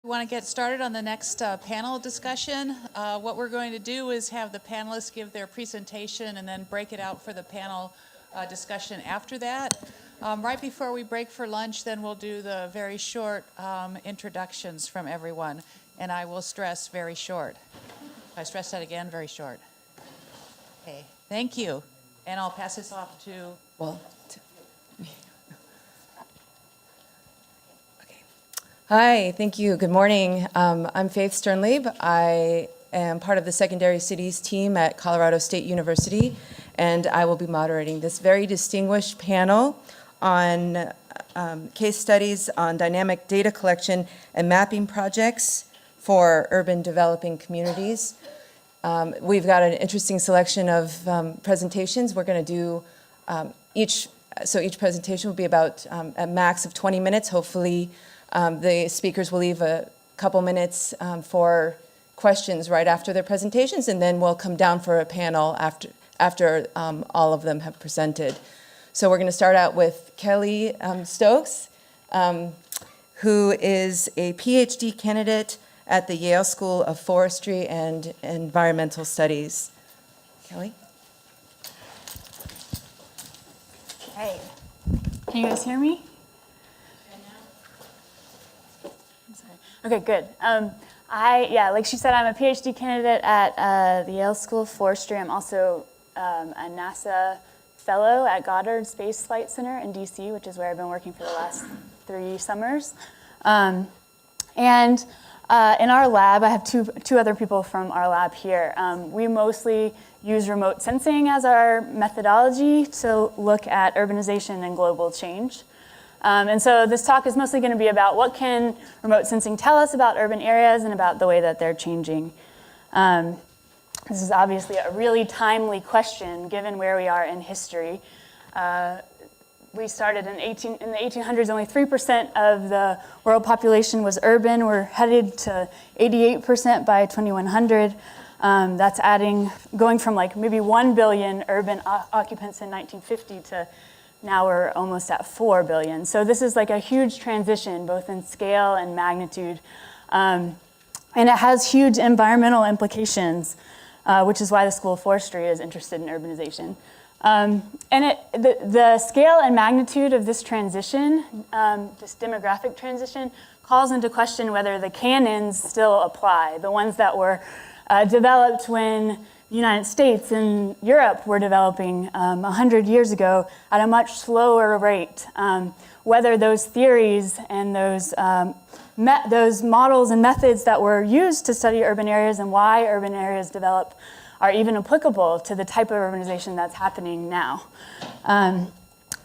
We want to get started on the next panel discussion. What we're going to do is have the panelists give their presentation and then break it out for the panel discussion after that. Right before we break for lunch, then we'll do the very short introductions from everyone. And I will stress very short. If I stress that again, very short. Okay, thank you. And I'll pass this off to... Hi, thank you. Good morning. I'm Faith Sternlieb. I am part of the Secondary Cities team at Colorado State University, and I will be moderating this very distinguished panel on case studies on dynamic data collection and mapping projects for urban developing communities. We've got an interesting selection of presentations. We're going to do each presentation will be about a max of 20 minutes, hopefully. The speakers will leave a couple minutes for questions right after their presentations, and then we'll come down for a panel after all of them have presented. So we're going to start out with Kellie Stokes, who is a PhD candidate at the Yale School of Forestry and Environmental Studies. Kellie? Hey, can you guys hear me? Okay, good. Like she said, I'm a PhD candidate at the Yale School of Forestry. I'm also a NASA fellow at Goddard Space Flight Center in DC, which is where I've been working for the last 3 summers. In our lab, I have two other people from our lab here. We mostly use remote sensing as our methodology to look at urbanization and global change. And so this talk is mostly going to be about what can remote sensing tell us about urban areas and about the way that they're changing. This is obviously a really timely question given where we are in history. We started in the 1800s, only 3% of the world population was urban. We're headed to 88% by 2100. That's going from like maybe 1 billion urban occupants in 1950 to now we're almost at 4 billion. So this is like a huge transition, both in scale and magnitude. And it has huge environmental implications, which is why the School of Forestry is interested in urbanization. The scale and magnitude of this transition, this demographic transition, calls into question whether the canons still apply, the ones that were developed when the United States and Europe were developing 100 years ago at a much slower rate. Whether those theories and those models and methods that were used to study urban areas and why urban areas develop are even applicable to the type of urbanization that's happening now.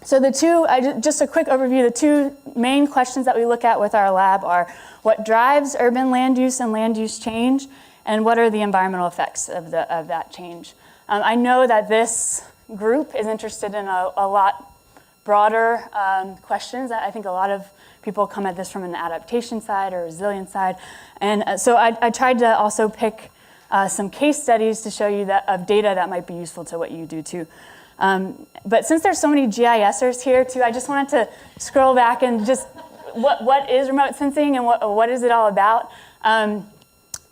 So just a quick overview, the two main questions that we look at with our lab are what drives urban land use and land use change, and what are the environmental effects of that change. I know that this group is interested in a lot broader questions. I think a lot of people come at this from an adaptation side or resilience side. And so I tried to also pick some case studies to show you of data that might be useful to what you do too. But since there's so many GISers here too, I just wanted to scroll back and just, what is remote sensing and what is it all about?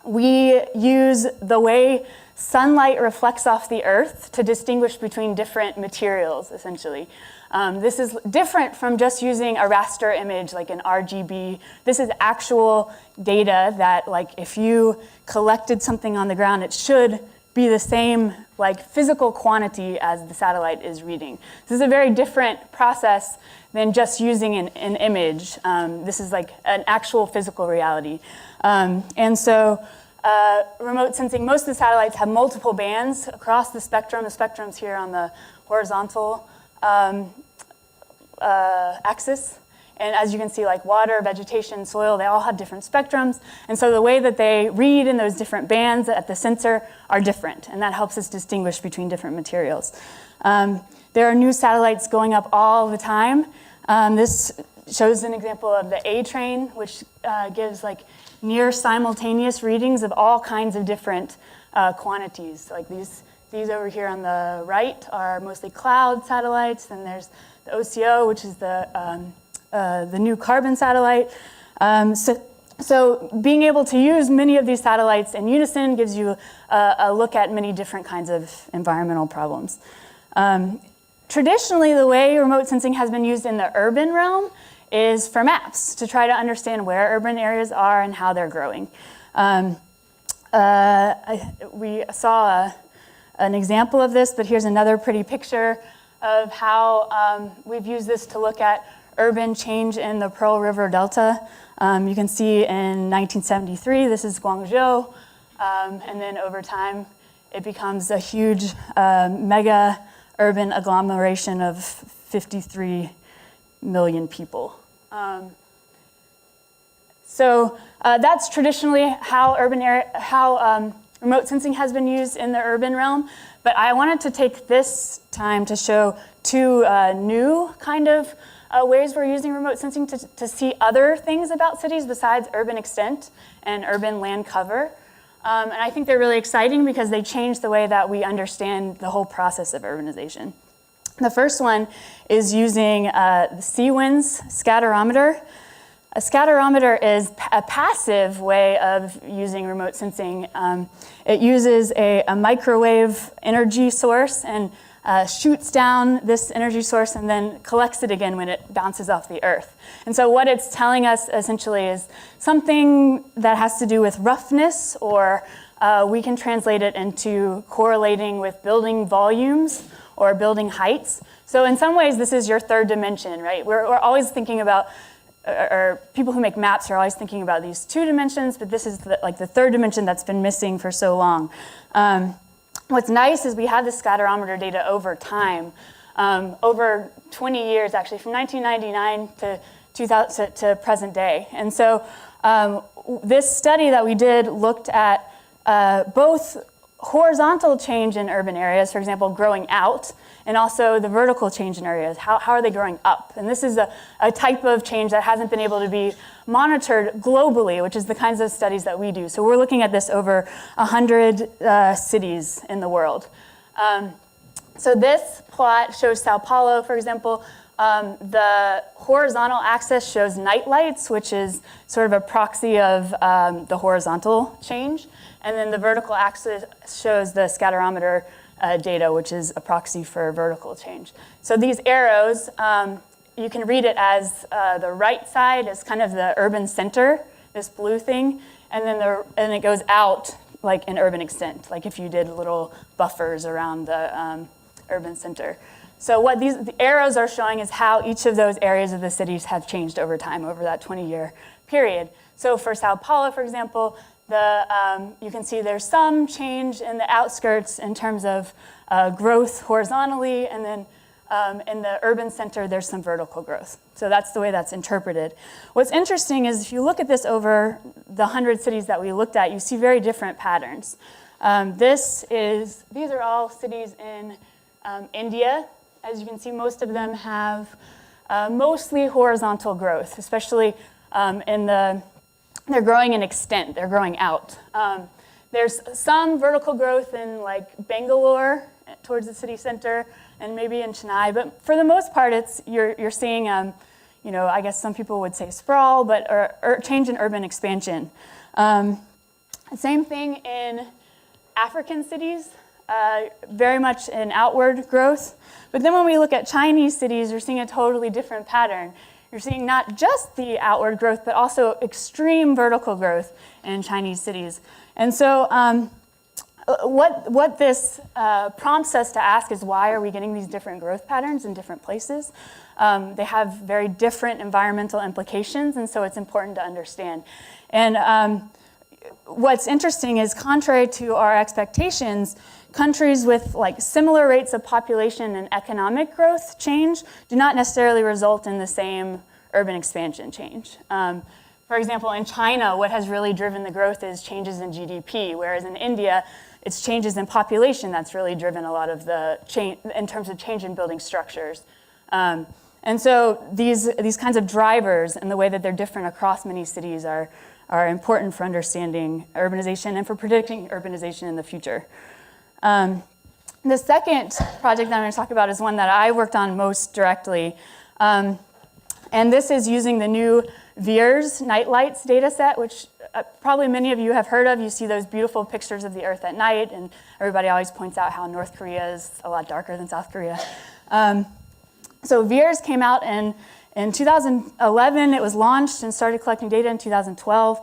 We use the way sunlight reflects off the earth to distinguish between different materials, essentially. This is different from just using a raster image like an RGB. This is actual data that, like, if you collected something on the ground, it should be the same, like, physical quantity as the satellite is reading. This is a very different process than just using an image. This is like an actual physical reality. And so remote sensing, most of the satellites have multiple bands across the spectrum. The spectrum's here on the horizontal axis. And as you can see, like water, vegetation, soil, they all have different spectrums. And so the way that they read in those different bands at the sensor are different. And that helps us distinguish between different materials. There are new satellites going up all the time. This shows an example of the A train, which gives like near simultaneous readings of all kinds of different quantities. Like these over here on the right are mostly cloud satellites. And there's the OCO, which is the new carbon satellite. So being able to use many of these satellites in unison gives you a look at many different kinds of environmental problems. Traditionally, the way remote sensing has been used in the urban realm is for maps, to try to understand where urban areas are and how they're growing. We saw an example of this, but here's another pretty picture of how we've used this to look at urban change in the Pearl River Delta. You can see in 1973, this is Guangzhou, and then over time, it becomes a huge mega urban agglomeration of 53 million people. So that's traditionally how remote sensing has been used in the urban realm. But I wanted to take this time to show two new kind of ways we're using remote sensing to see other things about cities besides urban extent and urban land cover. And I think they're really exciting because they change the way that we understand the whole process of urbanization. The first one is using the sea winds scatterometer. A scatterometer is a passive way of using remote sensing. It uses a microwave energy source and shoots down this energy source and then collects it again when it bounces off the earth. And so what it's telling us essentially is something that has to do with roughness, or we can translate it into correlating with building volumes or building heights. So in some ways, this is your third dimension, right? We're always thinking about, or people who make maps are always thinking about these two dimensions, but this is like the third dimension that's been missing for so long. What's nice is we have the scatterometer data over time, over 20 years actually, from 1999 to 2000 to present day. And so this study that we did looked at both horizontal change in urban areas, for example, growing out, and also the vertical change in areas. How are they growing up? And this is a type of change that hasn't been able to be monitored globally, which is the kinds of studies that we do. So we're looking at this over 100 cities in the world. So this plot shows Sao Paulo, for example. The horizontal axis shows night lights, which is sort of a proxy of the horizontal change. And then the vertical axis shows the scatterometer data, which is a proxy for vertical change. So these arrows, you can read it as the right side is kind of the urban center, this blue thing, and then it goes out like in urban extent, like if you did little buffers around the urban center. So what the arrows are showing is how each of those areas of the cities have changed over time, over that 20-year period. So for Sao Paulo, for example, you can see there's some change in the outskirts in terms of growth horizontally, and then in the urban center, there's some vertical growth. So that's the way that's interpreted. What's interesting is if you look at this over the 100 cities that we looked at, you see very different patterns. These are all cities in India. As you can see, most of them have mostly horizontal growth, especially they're growing in extent, they're growing out. There's some vertical growth in like Bangalore towards the city center and maybe in Chennai, but for the most part, you're seeing, I guess some people would say sprawl, but or change in urban expansion. Same thing in African cities, very much in outward growth. But then when we look at Chinese cities, you're seeing a totally different pattern. You're seeing not just the outward growth, but also extreme vertical growth in Chinese cities. And so what this prompts us to ask is, why are we getting these different growth patterns in different places? They have very different environmental implications, and so it's important to understand. And what's interesting is, contrary to our expectations, countries with like similar rates of population and economic growth change do not necessarily result in the same urban expansion change. For example, in China, what has really driven the growth is changes in GDP, whereas in India, it's changes in population that's really driven a lot of the change in terms of change in building structures. And so these kinds of drivers and the way that they're different across many cities are important for understanding urbanization and for predicting urbanization in the future. The second project that I'm going to talk about is one that I worked on most directly. And this is using the new VIIRS night lights data set, which probably many of you have heard of. You see those beautiful pictures of the Earth at night, and everybody always points out how North Korea is a lot darker than South Korea. So VIIRS came out in 2011. It was launched and started collecting data in 2012.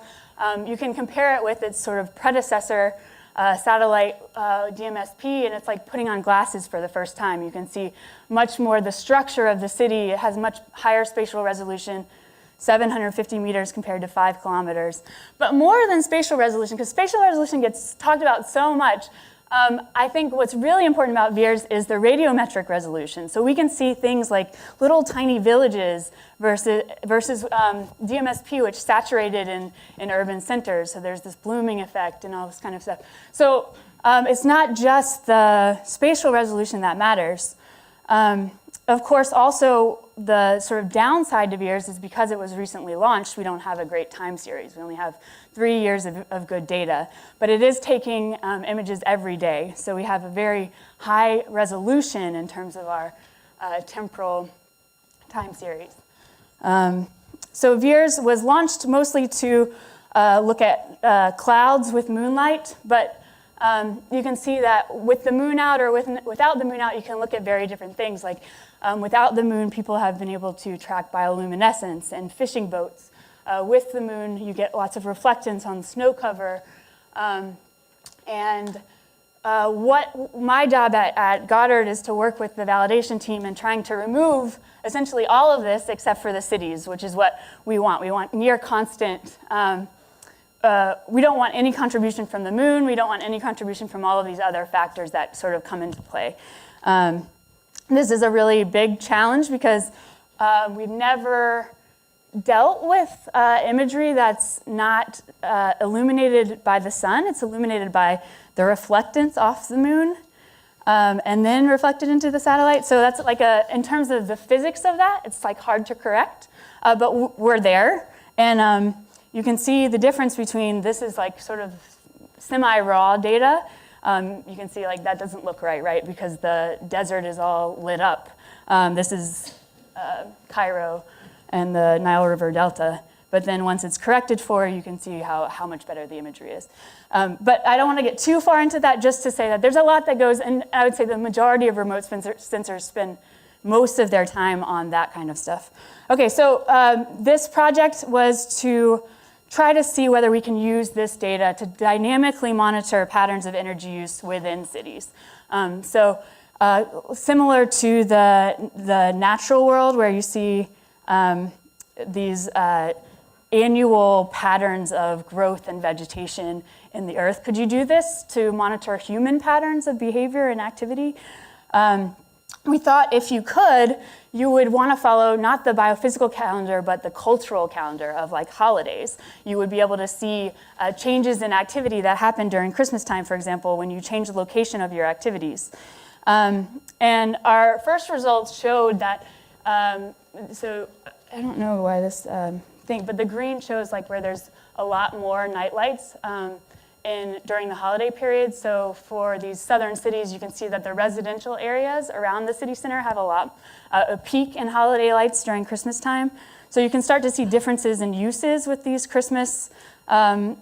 You can compare it with its sort of predecessor satellite DMSP, and it's like putting on glasses for the first time. You can see much more the structure of the city. It has much higher spatial resolution, 750 meters compared to 5 kilometers. But more than spatial resolution, because spatial resolution gets talked about so much, I think what's really important about VIIRS is the radiometric resolution. So we can see things like little tiny villages versus DMSP, which saturated in urban centers. So there's this blooming effect and all this kind of stuff. So it's not just the spatial resolution that matters. Of course, also the sort of downside to VIIRS is because it was recently launched, we don't have a great time series. We only have 3 years of good data. But it is taking images every day. So we have a very high resolution in terms of our temporal time series. So VIIRS was launched mostly to look at clouds with moonlight, but you can see that with the moon out or without the moon out, you can look at very different things. Like without the moon, people have been able to track bioluminescence and fishing boats. With the moon, you get lots of reflectance on the snow cover. What my job at Goethart is to work with the validation team in trying to remove essentially all of this except for the cities, which is what we want. We want near constant. We don't want any contribution from the moon. We don't want any contribution from all of these other factors that sort of come into play. This is a really big challenge because we've never dealt with imagery that's not illuminated by the sun. It's illuminated by the reflectance off the moon and then reflected into the satellite. So that's like in terms of the physics of that, it's like hard to correct, but we're there. And you can see the difference between this is like sort of semi-raw data. You can see like that doesn't look right? Because the desert is all lit up. This is Cairo and the Nile River Delta. But then once it's corrected for, you can see how much better the imagery is. But I don't want to get too far into that, just to say that there's a lot that goes, and I would say the majority of remote sensors spend most of their time on that kind of stuff. Okay, so this project was to try to see whether we can use this data to dynamically monitor patterns of energy use within cities. Similar to the natural world, where you see these annual patterns of growth and vegetation in the earth. Could you do this to monitor human patterns of behavior and activity? We thought if you could, you would want to follow not the biophysical calendar, but the cultural calendar of like holidays. You would be able to see changes in activity that happen during Christmas time, for example, when you change the location of your activities. And our first results showed that, so I don't know why this thing, but the green shows like where there's a lot more night lights during the holiday period. So for these southern cities, you can see that the residential areas around the city center have a peak in holiday lights during Christmas time. So you can start to see differences in uses with these Christmas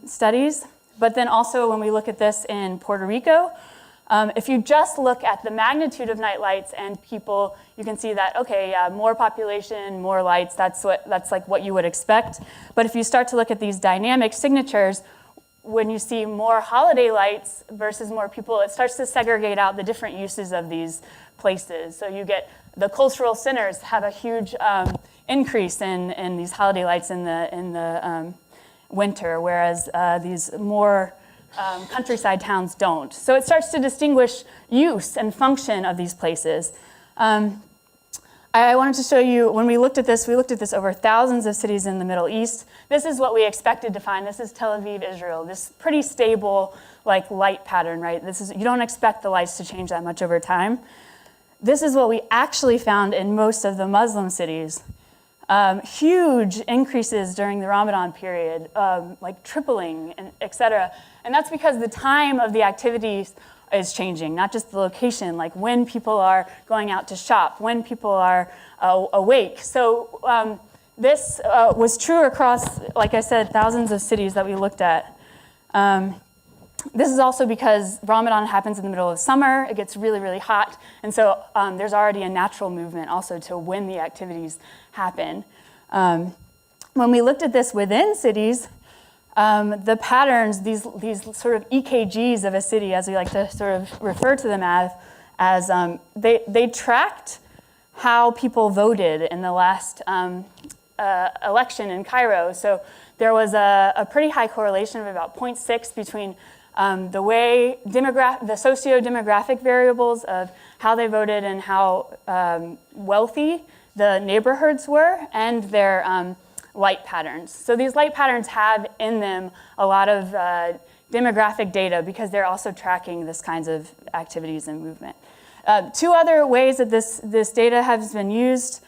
studies. But then also when we look at this in Puerto Rico, if you just look at the magnitude of night lights and people, you can see that, okay, more population, more lights, that's like what you would expect. But if you start to look at these dynamic signatures, when you see more holiday lights versus more people, it starts to segregate out the different uses of these places. So you get the cultural centers have a huge increase in these holiday lights in the winter, whereas these more countryside towns don't. So it starts to distinguish use and function of these places. I wanted to show you, when we looked at this over thousands of cities in the Middle East. This is what we expected to find. This is Tel Aviv, Israel. This pretty stable like light pattern, right? You don't expect the lights to change that much over time. This is what we actually found in most of the Muslim cities. Huge increases during the Ramadan period, like tripling, and et cetera. And that's because the time of the activities is changing, not just the location, like when people are going out to shop, when people are awake. So This was true across, like I said, thousands of cities that we looked at. This is also because Ramadan happens in the middle of summer. It gets really, really hot. And so there's already a natural movement also to when the activities happen. When we looked at this within cities, the patterns, these sort of EKGs of a city, as we like to sort of refer to them as they tracked how people voted in the last election in Cairo. So there was a pretty high correlation of about 0.6 between the way the socio-demographic variables of how they voted and how wealthy the neighborhoods were, and their light patterns. So these light patterns have in them a lot of demographic data because they're also tracking this kinds of activities and movement. Two other ways that this data has been used.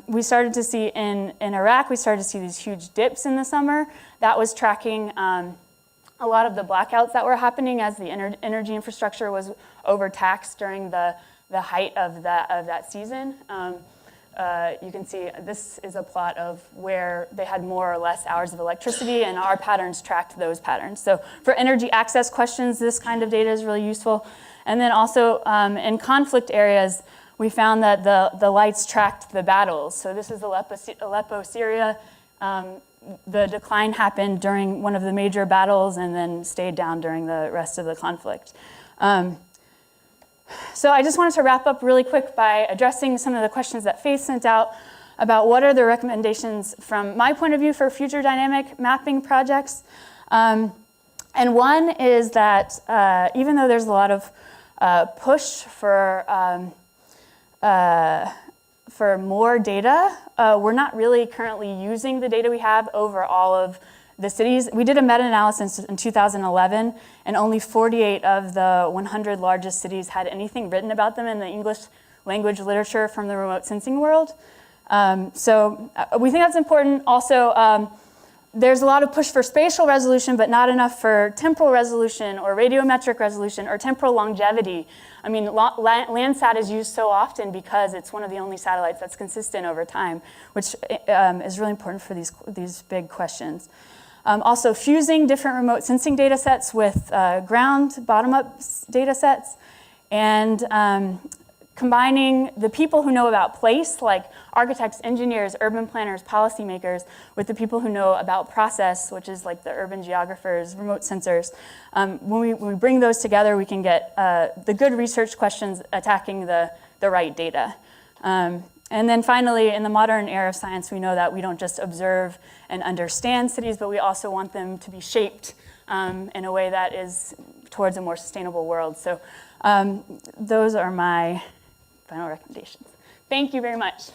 We started to see in Iraq, we started to see these huge dips in the summer. That was tracking a lot of the blackouts that were happening as the energy infrastructure was overtaxed during the height of that season. You can see this is a plot of where they had more or less hours of electricity, and our patterns tracked those patterns. So for energy access questions, this kind of data is really useful. And then also in conflict areas, we found that the lights tracked the battles. So this is Aleppo, Syria. The decline happened during one of the major battles and then stayed down during the rest of the conflict. So I just wanted to wrap up really quick by addressing some of the questions that Faith sent out about what are the recommendations from my point of view for future dynamic mapping projects. And one is that even though there's a lot of push for more data, we're not really currently using the data we have over all of the cities. We did a meta-analysis in 2011, and only 48 of the 100 largest cities had anything written about them in the English language literature from the remote sensing world. So we think that's important. Also, there's a lot of push for spatial resolution, but not enough for temporal resolution or radiometric resolution or temporal longevity. I mean, Landsat is used so often because it's one of the only satellites that's consistent over time, which is really important for these big questions. Also, fusing different remote sensing data sets with ground bottom-up data sets, and combining the people who know about place, like architects, engineers, urban planners, policymakers, with the people who know about process, which is like the urban geographers, remote sensors. When we bring those together, we can get the good research questions attacking the right data. And then finally, in the modern era of science, we know that we don't just observe and understand cities, but we also want them to be shaped in a way that is towards a more sustainable world. So those are my final recommendations. Thank you very much.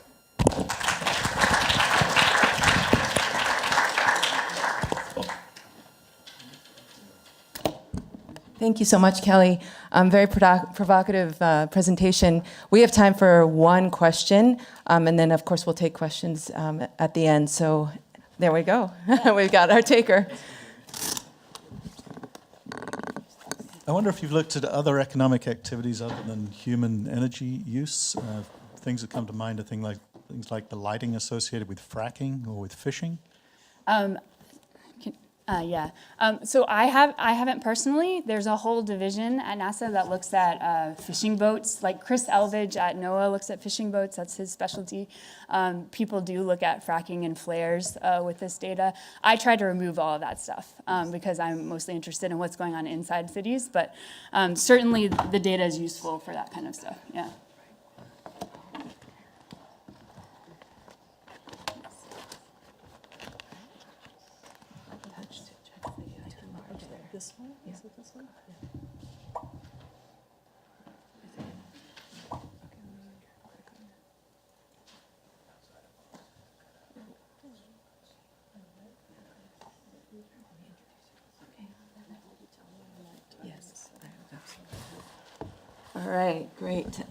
Thank you so much, Kellie. Very provocative presentation. We have time for one question, and then, of course, we'll take questions at the end. So there we go. We've got our taker. I wonder if you've looked at other economic activities other than human energy use. Things that come to mind are things like the lighting associated with fracking or with fishing. Yeah. So I haven't personally. There's a whole division at NASA that looks at fishing boats. Like Chris Elvidge at NOAA looks at fishing boats. That's his specialty. People do look at fracking and flares with this data. I try to remove all of that stuff because I'm mostly interested in what's going on inside cities. But certainly the data is useful for that kind of stuff. Yeah. This one? Is it this one? Yes. All right, great.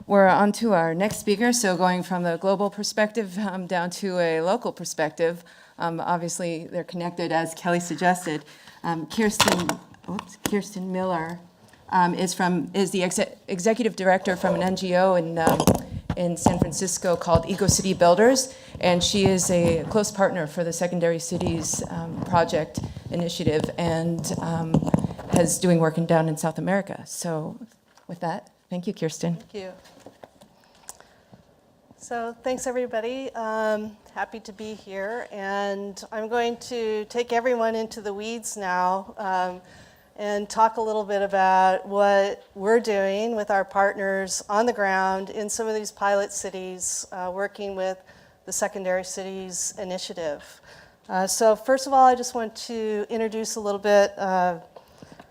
We're on to our next speaker. So going from the global perspective down to a local perspective, obviously they're connected, as Kellie suggested. Kirstin Miller is the executive director from an NGO in San Francisco called Ecocity Builders, and she is a close partner for the Secondary Cities project initiative, and has doing work down in South America. So with that, thank you, Kirstin. Thank you. So thanks, everybody. Happy to be here. And I'm going to take everyone into the weeds now and talk a little bit about what we're doing with our partners on the ground in some of these pilot cities, working with the Secondary Cities Initiative. So first of all, I just want to introduce a little bit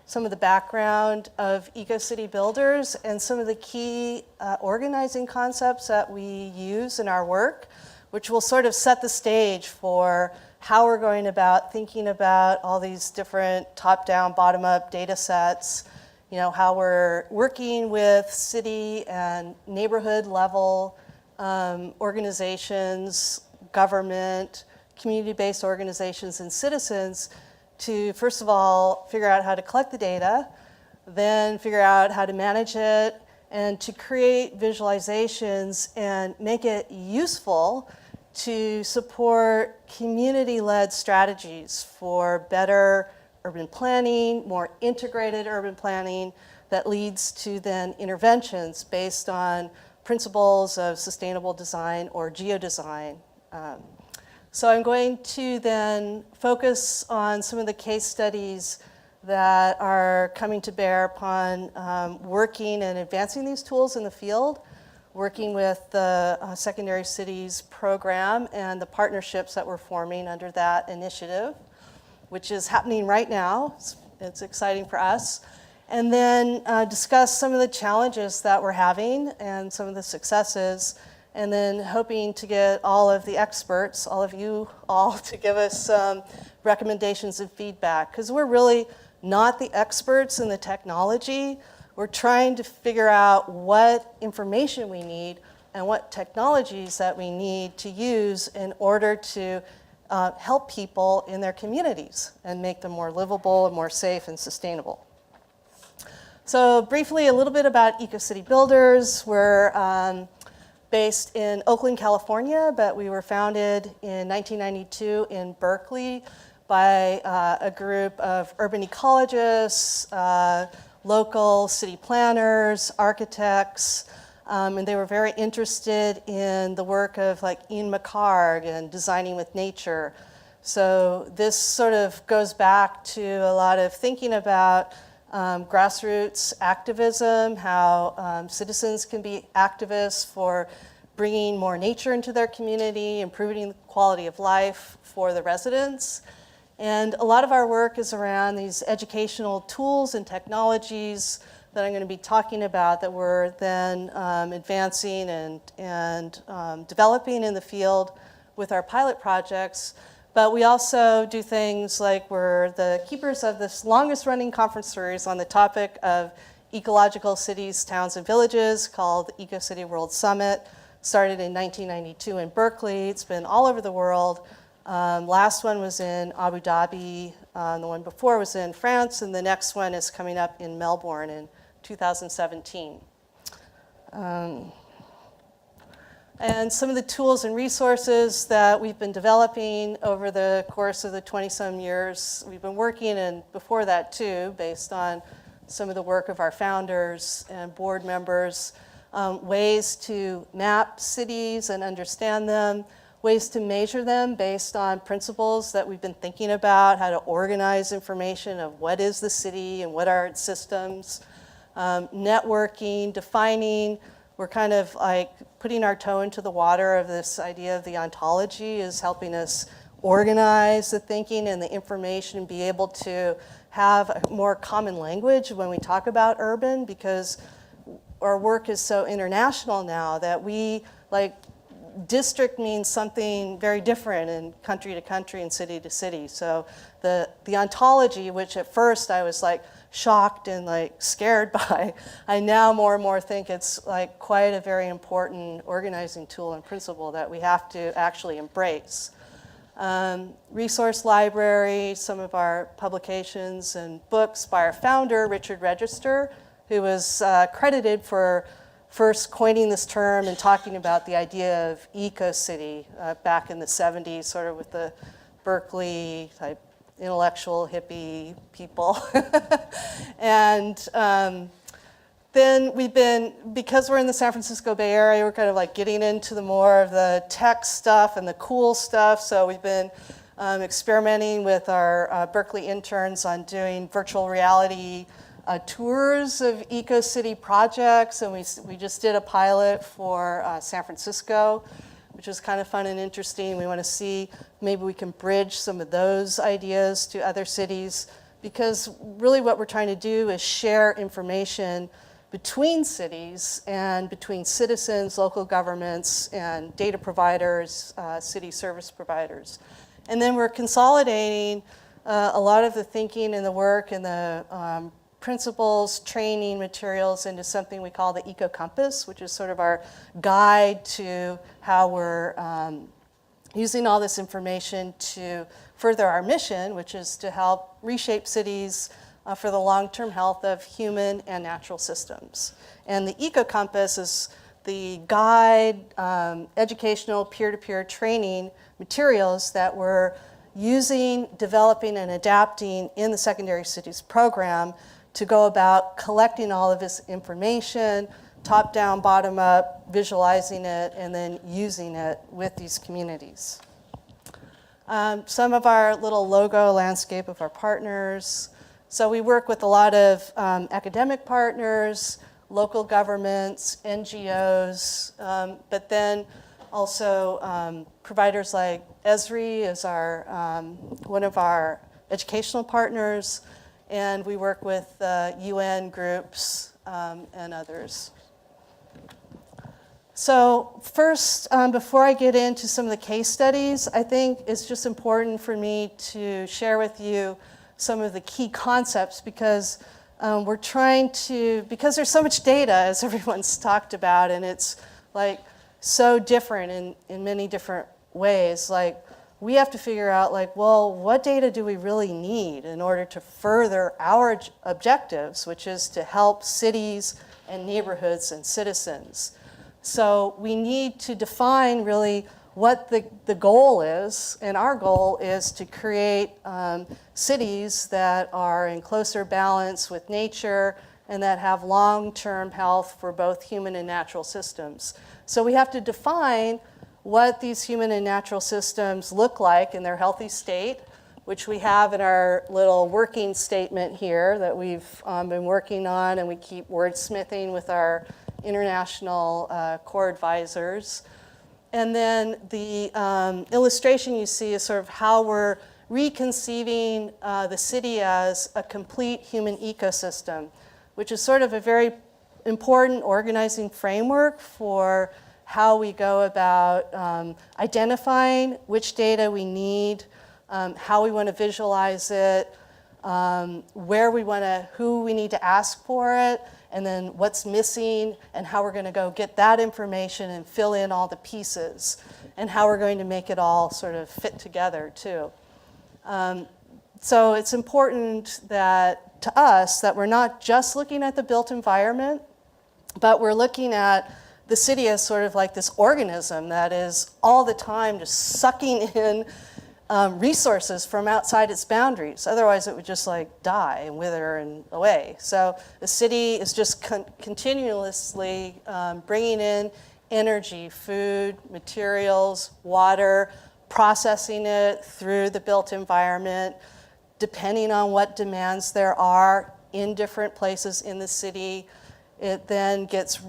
some of the background of Ecocity Builders and some of the key organizing concepts that we use in our work, which will sort of set the stage for how we're going about thinking about all these different top-down, bottom-up data sets, you know, how we're working with city and neighborhood level organizations, government, community-based organizations, and citizens to, first of all, figure out how to collect the data, then figure out how to manage it, and to create visualizations and make it useful to support community-led strategies for better urban planning, more integrated urban planning that leads to then interventions based on principles of sustainable design or geodesign. So I'm going to then focus on some of the case studies that are coming to bear upon working and advancing these tools in the field, working with the Secondary Cities program and the partnerships that we're forming under that initiative, which is happening right now. It's exciting for us. And then discuss some of the challenges that we're having and some of the successes, and then hoping to get all of the experts, all of you all, to give us some recommendations and feedback, because we're really not the experts in the technology. We're trying to figure out what information we need and what technologies that we need to use in order to help people in their communities and make them more livable and more safe and sustainable. So briefly, a little bit about Ecocity Builders. We're based in Oakland, California, but we were founded in 1992 in Berkeley by a group of urban ecologists, local city planners, architects, and they were very interested in the work of like Ian McHarg and designing with nature. So this sort of goes back to a lot of thinking about grassroots activism, how citizens can be activists for bringing more nature into their community, improving the quality of life for the residents. And a lot of our work is around these educational tools and technologies that I'm going to be talking about that we're then advancing and developing in the field with our pilot projects. But we also do things like we're the keepers of this longest running conference series on the topic of ecological cities, towns, and villages called the Ecocity World Summit. Started in 1992 in Berkeley. It's been all over the world. Last one was in Abu Dhabi. The one before was in France, and the next one is coming up in Melbourne in 2017. And some of the tools and resources that we've been developing over the course of the 20-some years we've been working, and before that too, based on some of the work of our founders and board members, ways to map cities and understand them, ways to measure them based on principles that we've been thinking about, how to organize information of what is the city and what are its systems, networking, defining. We're kind of like putting our toe into the water of this idea of the ontology is helping us organize the thinking and the information and be able to have a more common language when we talk about urban, because our work is so international now that we, like, district means something very different in country to country and city to city. So the ontology, which at first I was like shocked and like scared by, I now more and more think it's like quite a very important organizing tool and principle that we have to actually embrace. Resource library, some of our publications and books by our founder, Richard Register, who was credited for first coining this term and talking about the idea of Ecocity back in the 70s, sort of with the Berkeley type intellectual hippie people. And then we've been, because we're in the San Francisco Bay Area, we're kind of like getting into the more of the tech stuff and the cool stuff. So we've been experimenting with our Berkeley interns on doing virtual reality tours of Ecocity projects, and we just did a pilot for San Francisco, which was kind of fun and interesting. We want to see maybe we can bridge some of those ideas to other cities, because really what we're trying to do is share information between cities and between citizens, local governments, and data providers, city service providers. And then we're consolidating a lot of the thinking and the work and the principles, training materials into something we call the Eco Compass, which is sort of our guide to how we're using all this information to further our mission, which is to help reshape cities for the long-term health of human and natural systems. And the Eco Compass is the guide, educational, peer-to-peer training materials that we're using, developing, and adapting in the Secondary Cities program to go about collecting all of this information, top down, bottom up, visualizing it, and then using it with these communities. Some of our little logo landscape of our partners. So we work with a lot of academic partners, local governments, NGOs, but then also providers like Esri is our one of our educational partners, and we work with UN groups and others. So first, before I get into some of the case studies, I think it's just important for me to share with you some of the key concepts, because we're trying to, because there's so much data, as everyone's talked about, and it's like so different in many different ways. Like, we have to figure out, like, well, what data do we really need in order to further our objectives, which is to help cities and neighborhoods and citizens. So we need to define really what the goal is, and our goal is to create cities that are in closer balance with nature and that have long-term health for both human and natural systems. So we have to define what these human and natural systems look like in their healthy state, which we have in our little working statement here that we've been working on, and we keep wordsmithing with our international core advisors. And then the illustration you see is sort of how we're reconceiving the city as a complete human ecosystem, which is sort of a very important organizing framework for how we go about identifying which data we need, how we want to visualize it, who we need to ask for it, and then what's missing, and how we're going to go get that information and fill in all the pieces, and how we're going to make it all sort of fit together too. So it's important that, to us, that we're not just looking at the built environment, but we're looking at the city as sort of like this organism that is all the time just sucking in resources from outside its boundaries. Otherwise, it would just like die and wither and away. So the city is just continuously bringing in energy, food, materials, water, processing it through the built environment, depending on what demands there are in different places in the city. It then gets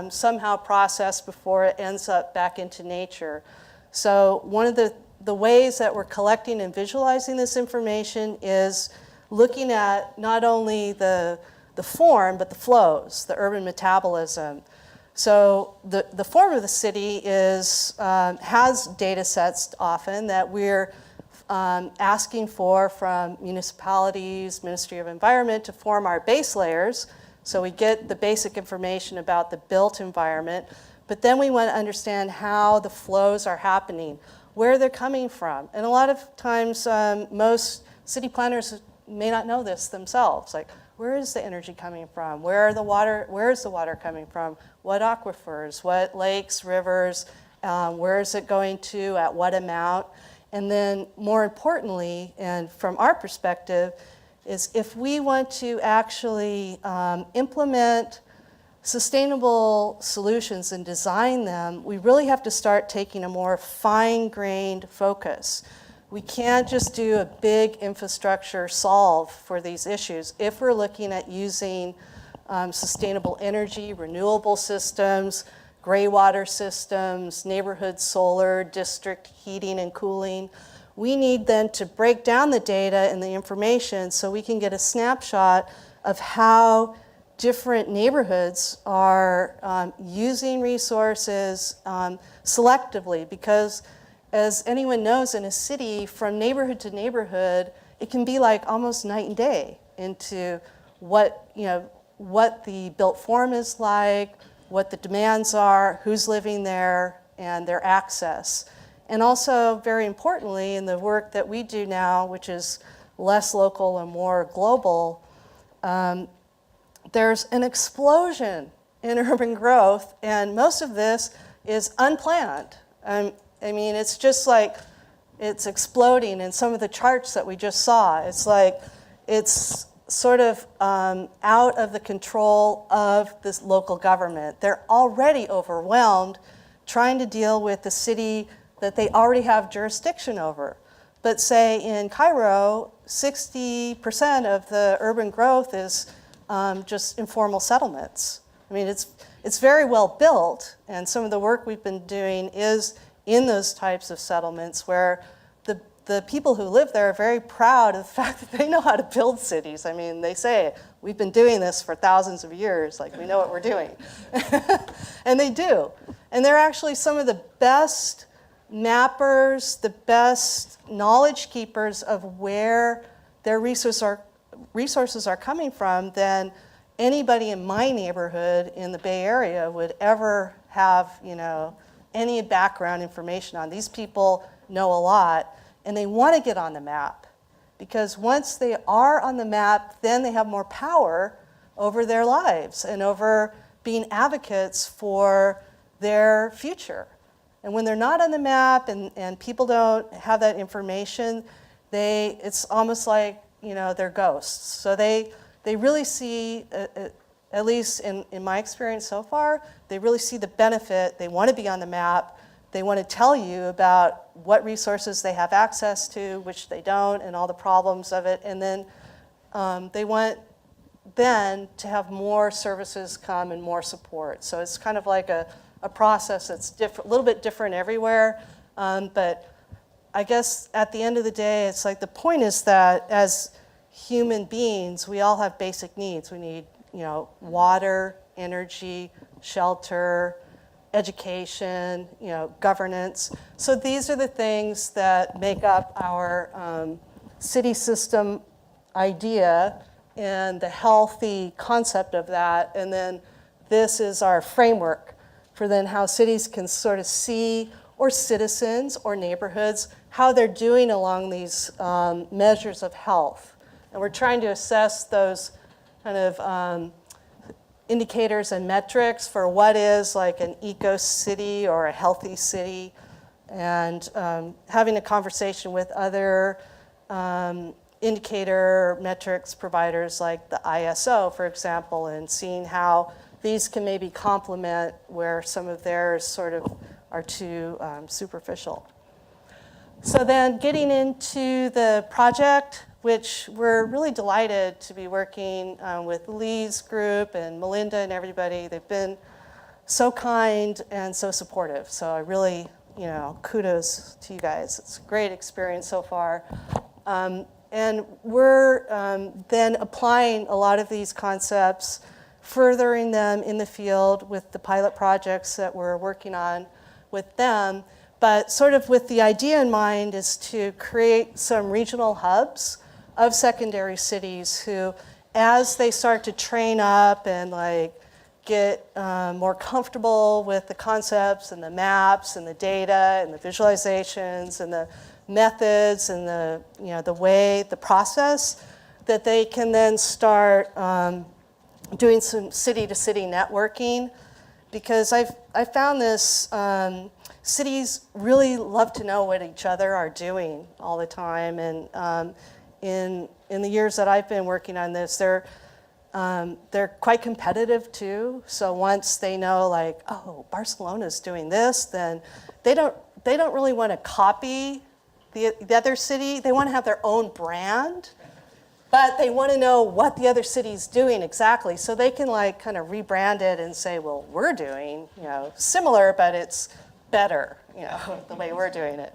somehow processed before it ends up back into nature. So one of the ways that we're collecting and visualizing this information is looking at not only the form, but the flows, the urban metabolism. So the form of the city has data sets often that we're asking for from municipalities, Ministry of Environment, to form our base layers. So we get the basic information about the built environment, but then we want to understand how the flows are happening, where they're coming from. And a lot of times, most city planners may not know this themselves. Like, where is the energy coming from? Where is the water coming from? What aquifers, what lakes, rivers, where is it going to, at what amount? And then more importantly, and from our perspective, is if we want to actually implement sustainable solutions and design them, we really have to start taking a more fine-grained focus. We can't just do a big infrastructure solve for these issues. If we're looking at using sustainable energy, renewable systems, gray water systems, neighborhood solar, district heating and cooling, we need then to break down the data and the information so we can get a snapshot of how different neighborhoods are using resources selectively, because as anyone knows, in a city, from neighborhood to neighborhood, it can be like almost night and day into what the built form is like, what the demands are, who's living there, and their access. And also, very importantly, in the work that we do now, which is less local and more global, there's an explosion in urban growth, and most of this is unplanned. I mean, it's just like it's exploding in some of the charts that we just saw. It's like it's sort of out of the control of this local government. They're already overwhelmed trying to deal with the city that they already have jurisdiction over. But say in Cairo, 60% of the urban growth is just informal settlements. I mean, it's very well built, and some of the work we've been doing is in those types of settlements where the people who live there are very proud of the fact that they know how to build cities. I mean, they say, we've been doing this for thousands of years, like we know what we're doing. And they do. And they're actually some of the best mappers, the best knowledge keepers of where their resources are coming from than anybody in my neighborhood in the Bay Area would ever have, any background information on. These people know a lot, and they want to get on the map, because once they are on the map, then they have more power over their lives and over being advocates for their future. And when they're not on the map and people don't have that information, it's almost like, they're ghosts. So they really see, at least in my experience so far, they really see the benefit. They want to be on the map. They want to tell you about what resources they have access to, which they don't, and all the problems of it. And then they want then to have more services come and more support. So it's kind of like a process that's a little bit different everywhere. But I guess at the end of the day, it's like the point is that as human beings, we all have basic needs. We need, water, energy, shelter, education, governance. So these are the things that make up our city system idea and the healthy concept of that. And then this is our framework for then how cities can sort of see, or citizens or neighborhoods, how they're doing along these measures of health. And we're trying to assess those kind of indicators and metrics for what is like an eco-city or a healthy city, and having a conversation with other indicator metrics providers like the ISO, for example, and seeing how these can maybe complement where some of theirs sort of are too superficial. So then getting into the project, which we're really delighted to be working with Lee's group and Melinda and everybody. They've been so kind and so supportive. So I really, kudos to you guys. It's a great experience so far. And we're then applying a lot of these concepts, furthering them in the field with the pilot projects that we're working on with them. But sort of with the idea in mind is to create some regional hubs of secondary cities who, as they start to train up and get more comfortable with the concepts and the maps and the data and the visualizations and the methods and the process, that they can then start doing some city-to-city networking, because I found this, cities really love to know what each other are doing all the time, and in the years that I've been working on this, they're quite competitive too. So once they know, like, oh, Barcelona's doing this, then they don't really want to copy the other city. They want to have their own brand, but they want to know what the other city's doing exactly, so they can like kind of rebrand it and say, well, we're doing, similar, but it's better, the way we're doing it.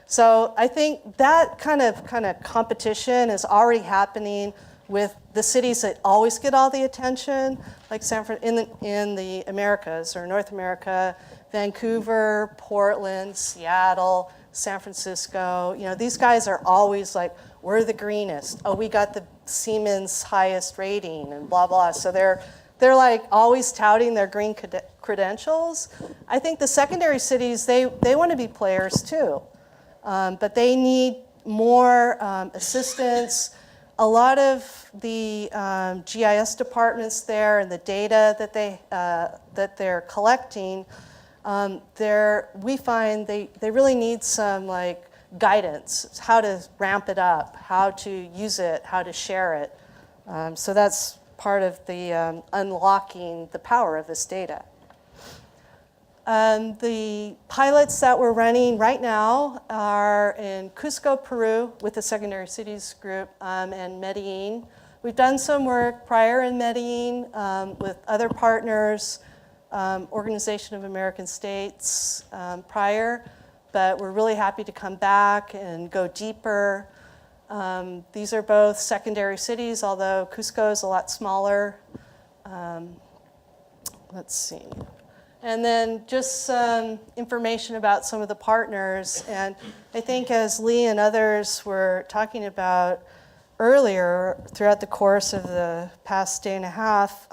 So I think that kind of competition is already happening with the cities that always get all the attention, like in the Americas or North America, Vancouver, Portland, Seattle, San Francisco. These guys are always like, we're the greenest. Oh, we got the Siemens highest rating and blah, blah. So they're like always touting their green credentials. I think the secondary cities, they want to be players too. But they need more assistance. A lot of the GIS departments there and the data that they're collecting, we find they really need some like guidance, how to ramp it up, how to use it, how to share it. So that's part of the unlocking the power of this data. The pilots that we're running right now are in Cusco, Peru, with the Secondary Cities Group, and Medellin. We've done some work prior in Medellin with other partners, Organization of American States prior, but we're really happy to come back and go deeper. These are both secondary cities, although Cusco is a lot smaller. Let's see. And then just some information about some of the partners. And I think as Lee and others were talking about earlier throughout the course of the past day and a half,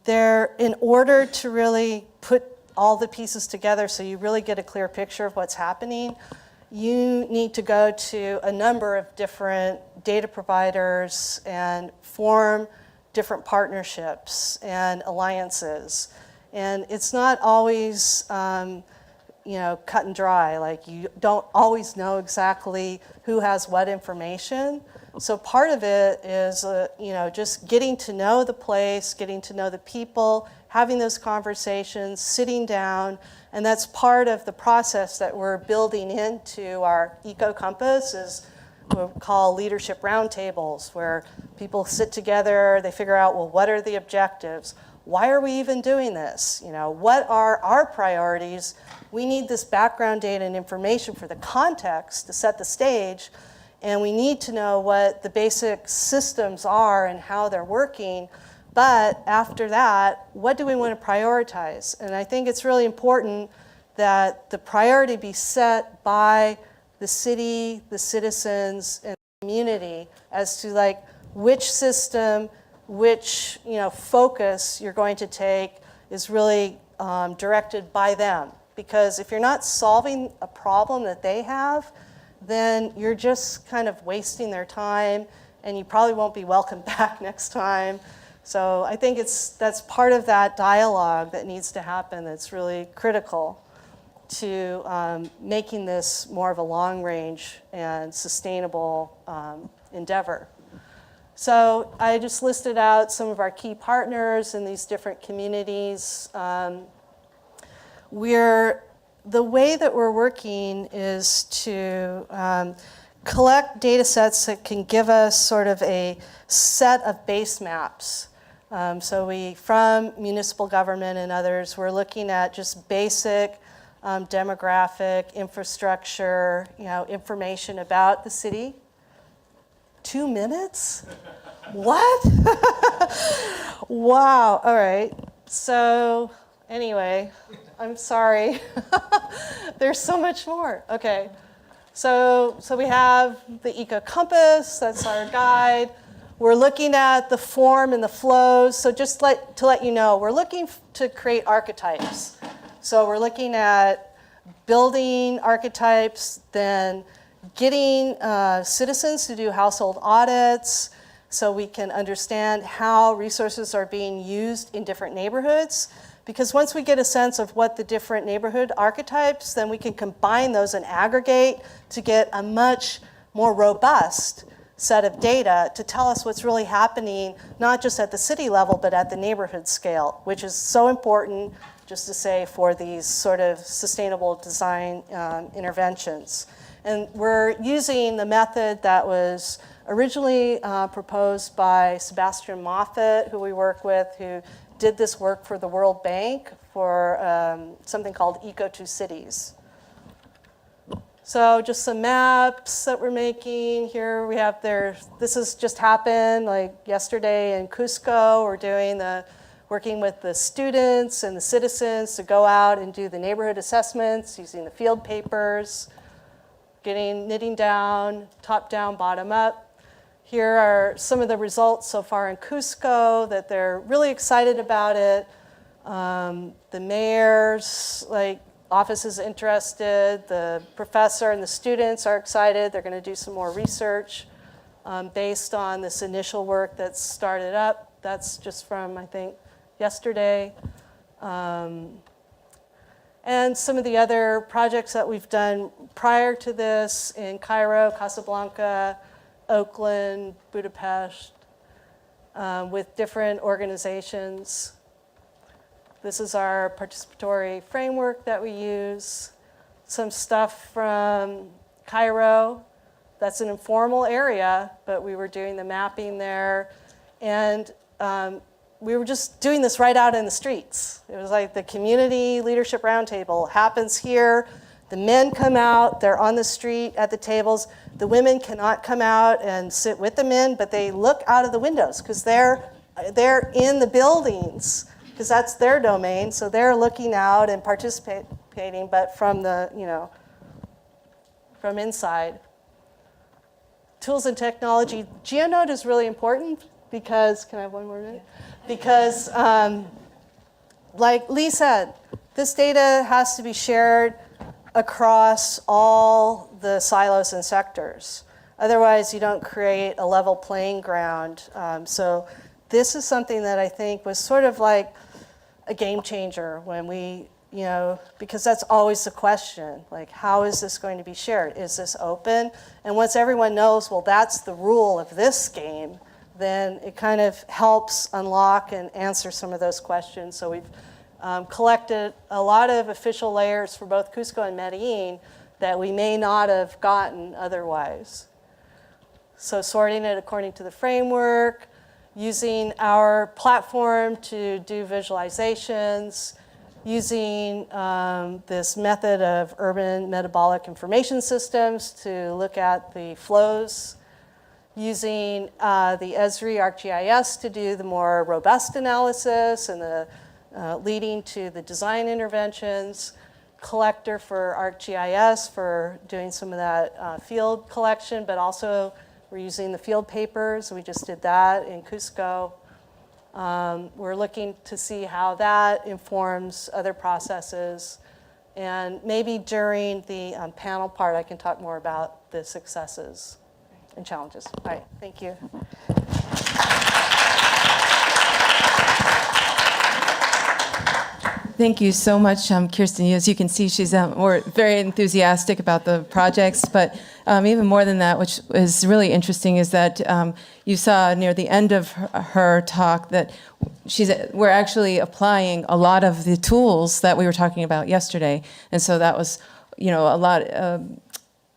in order to really put all the pieces together so you really get a clear picture of what's happening, you need to go to a number of different data providers and form different partnerships and alliances. And it's not always, cut and dry. Like, you don't always know exactly who has what information. So part of it is, just getting to know the place, getting to know the people, having those conversations, sitting down, and that's part of the process that we're building into our Eco Compass, is what we call leadership roundtables, where people sit together, they figure out, well, what are the objectives? Why are we even doing this? What are our priorities? We need this background data and information for the context to set the stage, and we need to know what the basic systems are and how they're working. But after that, what do we want to prioritize? And I think it's really important that the priority be set by the city, the citizens, and the community as to like which system, which focus you're going to take is really directed by them. Because if you're not solving a problem that they have, then you're just kind of wasting their time, and you probably won't be welcome back next time. So I think that's part of that dialogue that needs to happen that's really critical to making this more of a long-range and sustainable endeavor. So I just listed out some of our key partners in these different communities. The way that we're working is to collect data sets that can give us sort of a set of base maps. So from municipal government and others, we're looking at just basic demographic, infrastructure, information about the city. 2 minutes? What? Wow, all right. So anyway, I'm sorry. There's so much more. Okay, so we have the Eco Compass, that's our guide. We're looking at the form and the flows. So just to let you know, we're looking to create archetypes. So we're looking at building archetypes, then getting citizens to do household audits so we can understand how resources are being used in different neighborhoods. Because once we get a sense of what the different neighborhood archetypes, then we can combine those and aggregate to get a much more robust set of data to tell us what's really happening, not just at the city level, but at the neighborhood scale, which is so important, just to say, for these sort of sustainable design interventions. And we're using the method that was originally proposed by Sebastian Moffat, who we work with, who did this work for the World Bank for something called Ecocities. So just some maps that we're making. Here we have this has just happened like yesterday in Cusco. We're working with the students and the citizens to go out and do the neighborhood assessments using the field papers, knitting down, top down, bottom up. Here are some of the results so far in Cusco, that they're really excited about it. The mayor's office is interested, the professor and the students are excited. They're going to do some more research based on this initial work that's started up. That's just from, I think, yesterday. And some of the other projects that we've done prior to this in Cairo, Casablanca, Oakland, Budapest, with different organizations. This is our participatory framework that we use. Some stuff from Cairo. That's an informal area, but we were doing the mapping there. And we were just doing this right out in the streets. It was like the community leadership roundtable happens here. The men come out, they're on the street at the tables. The women cannot come out and sit with the men, but they look out of the windows because they're in the buildings, because that's their domain. So they're looking out and participating, but from from inside. Tools and technology. GeoNode is really important because, can I have one more minute? Because, like Lee said, this data has to be shared across all the silos and sectors. Otherwise, you don't create a level playing ground. So this is something that I think was sort of like a game changer when we, because that's always the question, like, how is this going to be shared? Is this open? And once everyone knows, well, that's the rule of this game, then it kind of helps unlock and answer some of those questions. So we've collected a lot of official layers for both Cusco and Medellin that we may not have gotten otherwise. So sorting it according to the framework, using our platform to do visualizations, using this method of urban metabolic information systems to look at the flows, using the Esri ArcGIS to do the more robust analysis and the leading to the design interventions, collector for ArcGIS for doing some of that field collection, but also we're using the field papers. We just did that in Cusco. We're looking to see how that informs other processes. And maybe during the panel part, I can talk more about the successes and challenges. All right, thank you. Thank you so much, Kirstin. As you can see, she's we're very enthusiastic about the projects, but even more than that, which is really interesting, is that you saw near the end of her talk that we're actually applying a lot of the tools that we were talking about yesterday, and so that was,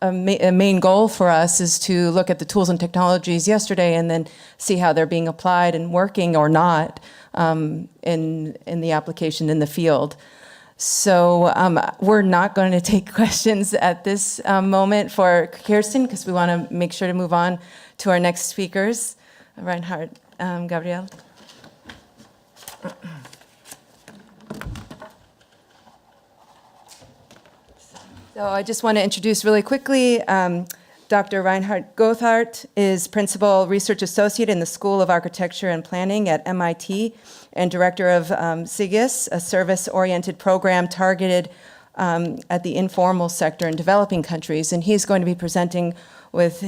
a main goal for us is to look at the tools and technologies yesterday and then see how they're being applied and working or not in the application in the field. So we're not going to take questions at this moment for Kirstin because we want to make sure to move on to our next speakers. Reinhard, Gabriel. So I just want to introduce really quickly, Dr. Reinhard Goethart is Principal Research Associate in the School of Architecture and Planning at MIT and Director of SIGIS, a service-oriented program targeted at the informal sector in developing countries, and he's going to be presenting with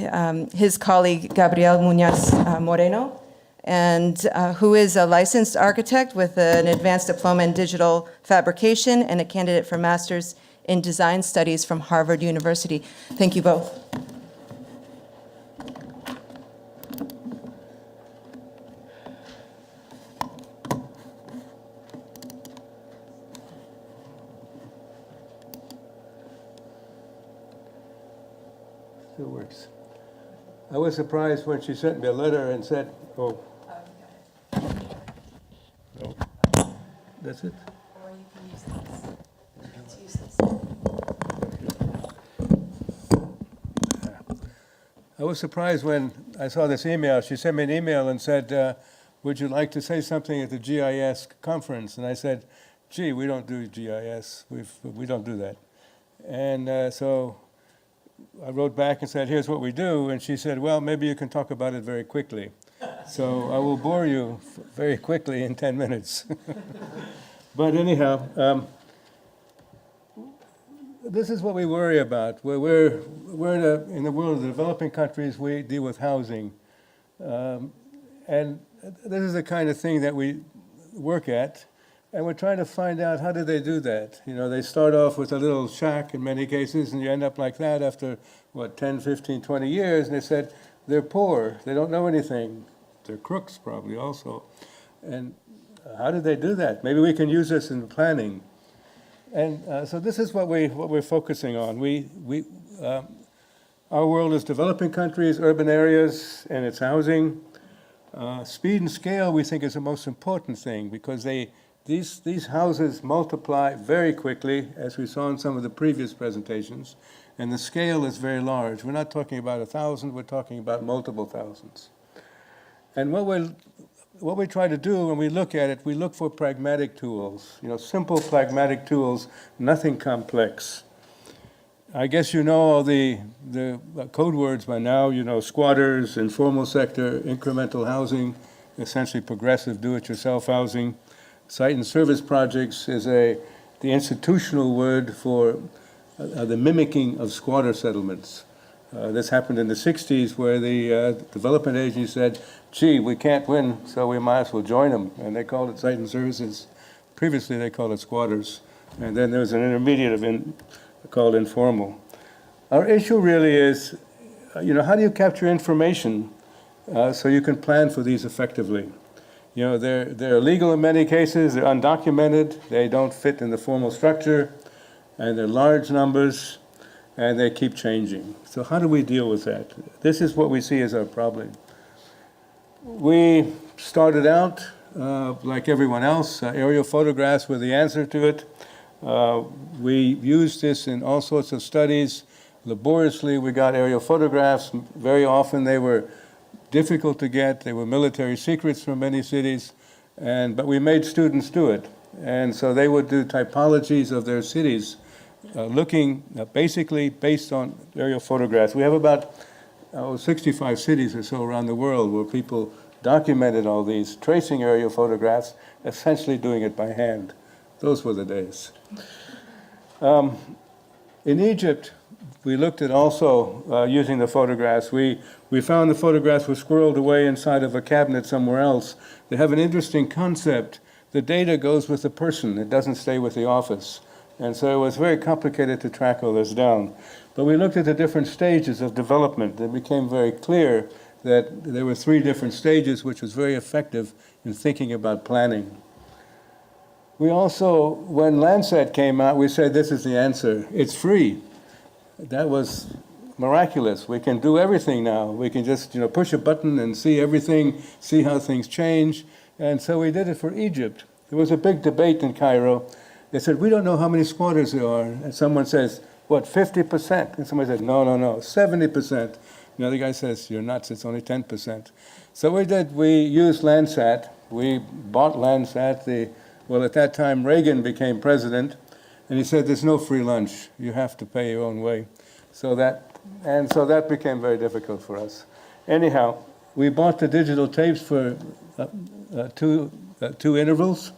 his colleague Gabriel Moreno, and who is a licensed architect with an advanced diploma in digital fabrication and a candidate for master's in design studies from Harvard University. Thank you both. Still works. I was surprised when she sent me a letter and said, oh. No. That's it? Or you can use this. Let's use this. I was surprised when I saw this email. She sent me an email and said, would you like to say something at the GIS conference? And I said, gee, we don't do GIS. We don't do that. And so I wrote back and said, here's what we do. And she said, well, maybe you can talk about it very quickly. So I will bore you very quickly in 10 minutes. But anyhow, this is what we worry about. We're in the world of the developing countries, we deal with housing. And this is the kind of thing that we work at. And we're trying to find out, how do they do that? You know, they start off with a little shack in many cases, and you end up like that after, 10, 15, 20 years. And they said, they're poor. They don't know anything. They're crooks probably also. And how did they do that? Maybe we can use this in planning. And so this is what we're focusing on. Our world is developing countries, urban areas, and it's housing. Speed and scale, we think, is the most important thing, because these houses multiply very quickly, as we saw in some of the previous presentations, and the scale is very large. We're not talking about 1,000, we're talking about multiple thousands. And what we try to do when we look at it, we look for pragmatic tools, simple pragmatic tools, nothing complex. I guess you know all the code words by now, squatters, informal sector, incremental housing, essentially progressive do-it-yourself housing. Site and service projects is the institutional word for the mimicking of squatter settlements. This happened in the 60s, where the development agency said, gee, we can't win, so we might as well join them. And they called it site and services. Previously, they called it squatters. And then there was an intermediate called informal. Our issue really is, how do you capture information so you can plan for these effectively? They're illegal in many cases, they're undocumented, they don't fit in the formal structure, and they're large numbers, and they keep changing. So how do we deal with that? This is what we see as our problem. We started out, like everyone else, aerial photographs were the answer to it. We used this in all sorts of studies. Laboriously, we got aerial photographs. Very often they were difficult to get. They were military secrets from many cities, but we made students do it. And so they would do typologies of their cities, looking basically based on aerial photographs. We have about 65 cities or so around the world where people documented all these, tracing aerial photographs, essentially doing it by hand. Those were the days. In Egypt, we looked at also using the photographs. We found the photographs were squirreled away inside of a cabinet somewhere else. They have an interesting concept. The data goes with the person. It doesn't stay with the office. And so it was very complicated to track all this down. But we looked at the different stages of development. It became very clear that there were 3 different stages, which was very effective in thinking about planning. We also, when Landsat came out, we said, this is the answer. It's free. That was miraculous. We can do everything now. We can just push a button and see everything, see how things change. And so we did it for Egypt. There was a big debate in Cairo. They said, we don't know how many squatters there are. And someone says, what, 50%? And somebody said, no, 70%. The other guy says, you're nuts, it's only 10%. So we used Landsat. We bought Landsat. At that time, Reagan became president. And he said, there's no free lunch. You have to pay your own way. So that became very difficult for us. Anyhow, we bought the digital tapes for two intervals.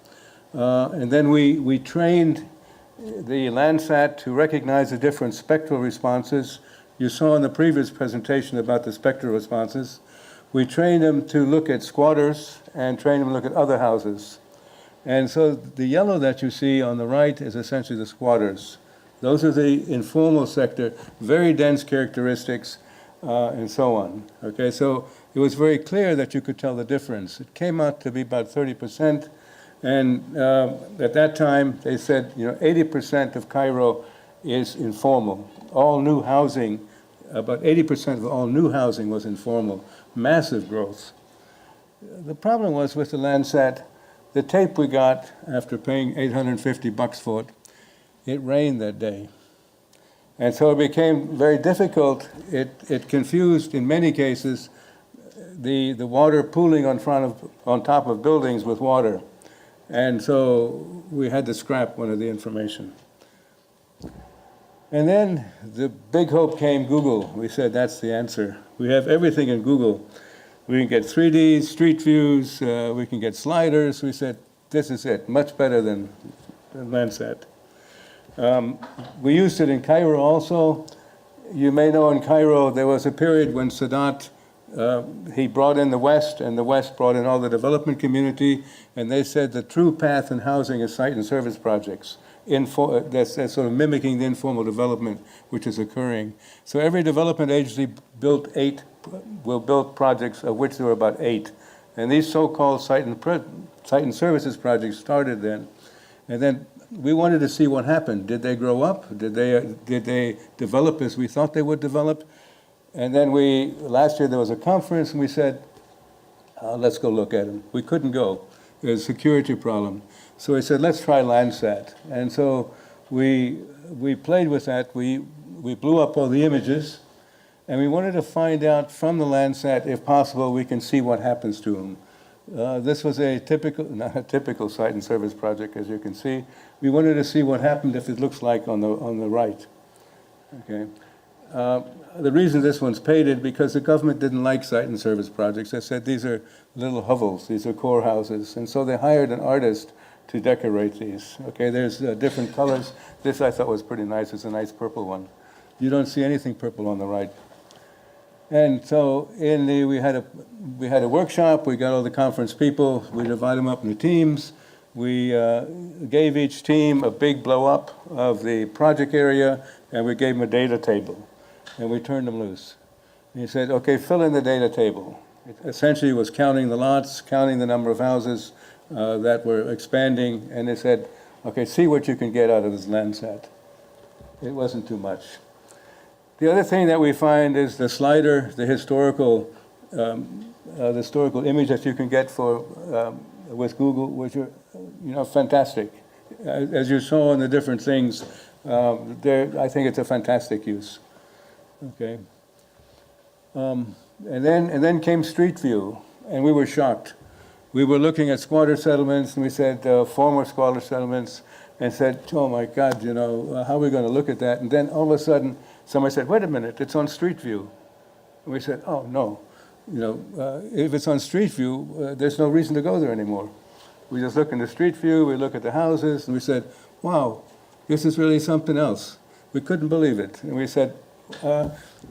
And then we trained the Landsat to recognize the different spectral responses. You saw in the previous presentation about the spectral responses. We trained them to look at squatters and trained them to look at other houses. And so the yellow that you see on the right is essentially the squatters. Those are the informal sector, very dense characteristics, and so on. Okay, so it was very clear that you could tell the difference. It came out to be about 30%, and at that time they said, 80% of Cairo is informal. All new housing, about 80% of all new housing was informal. Massive growth. The problem was with the Landsat, the tape we got after paying $850 for it, it rained that day. And so it became very difficult. It confused, in many cases, the water pooling on top of buildings with water. And so we had to scrap one of the information. And then the big hope came, Google. We said, that's the answer. We have everything in Google. We can get 3D, street views, we can get sliders. We said, this is it, much better than Landsat. We used it in Cairo also. You may know in Cairo there was a period when Sadat, he brought in the West, and the West brought in all the development community, and they said the true path in housing is site and service projects. That's sort of mimicking the informal development which is occurring. So every development agency will build projects, of which there were about 8. And these so-called site and services projects started then. And then we wanted to see what happened. Did they grow up? Did they develop as we thought they would develop? And then last year there was a conference, and we said, let's go look at them. We couldn't go. It was a security problem. So we said, let's try Landsat. And so we played with that. We blew up all the images, and we wanted to find out from the Landsat, if possible, we can see what happens to them. This was not a typical site and service project, as you can see. We wanted to see what happened if it looks like on the right. Okay. The reason this one's painted, because the government didn't like site and service projects. They said these are little hovels, these are core houses. And so they hired an artist to decorate these. Okay, there's different colors. This I thought was pretty nice. It's a nice purple one. You don't see anything purple on the right. And so we had a workshop. We got all the conference people. We divided them up into teams. We gave each team a big blow up of the project area, and we gave them a data table, and we turned them loose. And he said, okay, fill in the data table. It essentially was counting the lots, counting the number of houses that were expanding, and they said, okay, see what you can get out of this Landsat. It wasn't too much. The other thing that we find is the slider, the historical image that you can get with Google, which are fantastic. As you saw in the different things, I think it's a fantastic use. Okay. And then came Street View, and we were shocked. We were looking at squatter settlements, and we said former squatter settlements, and said, oh my God, how are we going to look at that? And then all of a sudden, somebody said, wait a minute, it's on Street View. And we said, oh no, if it's on Street View, there's no reason to go there anymore. We just look in the Street View, we look at the houses, and we said, wow, this is really something else. We couldn't believe it. And we said,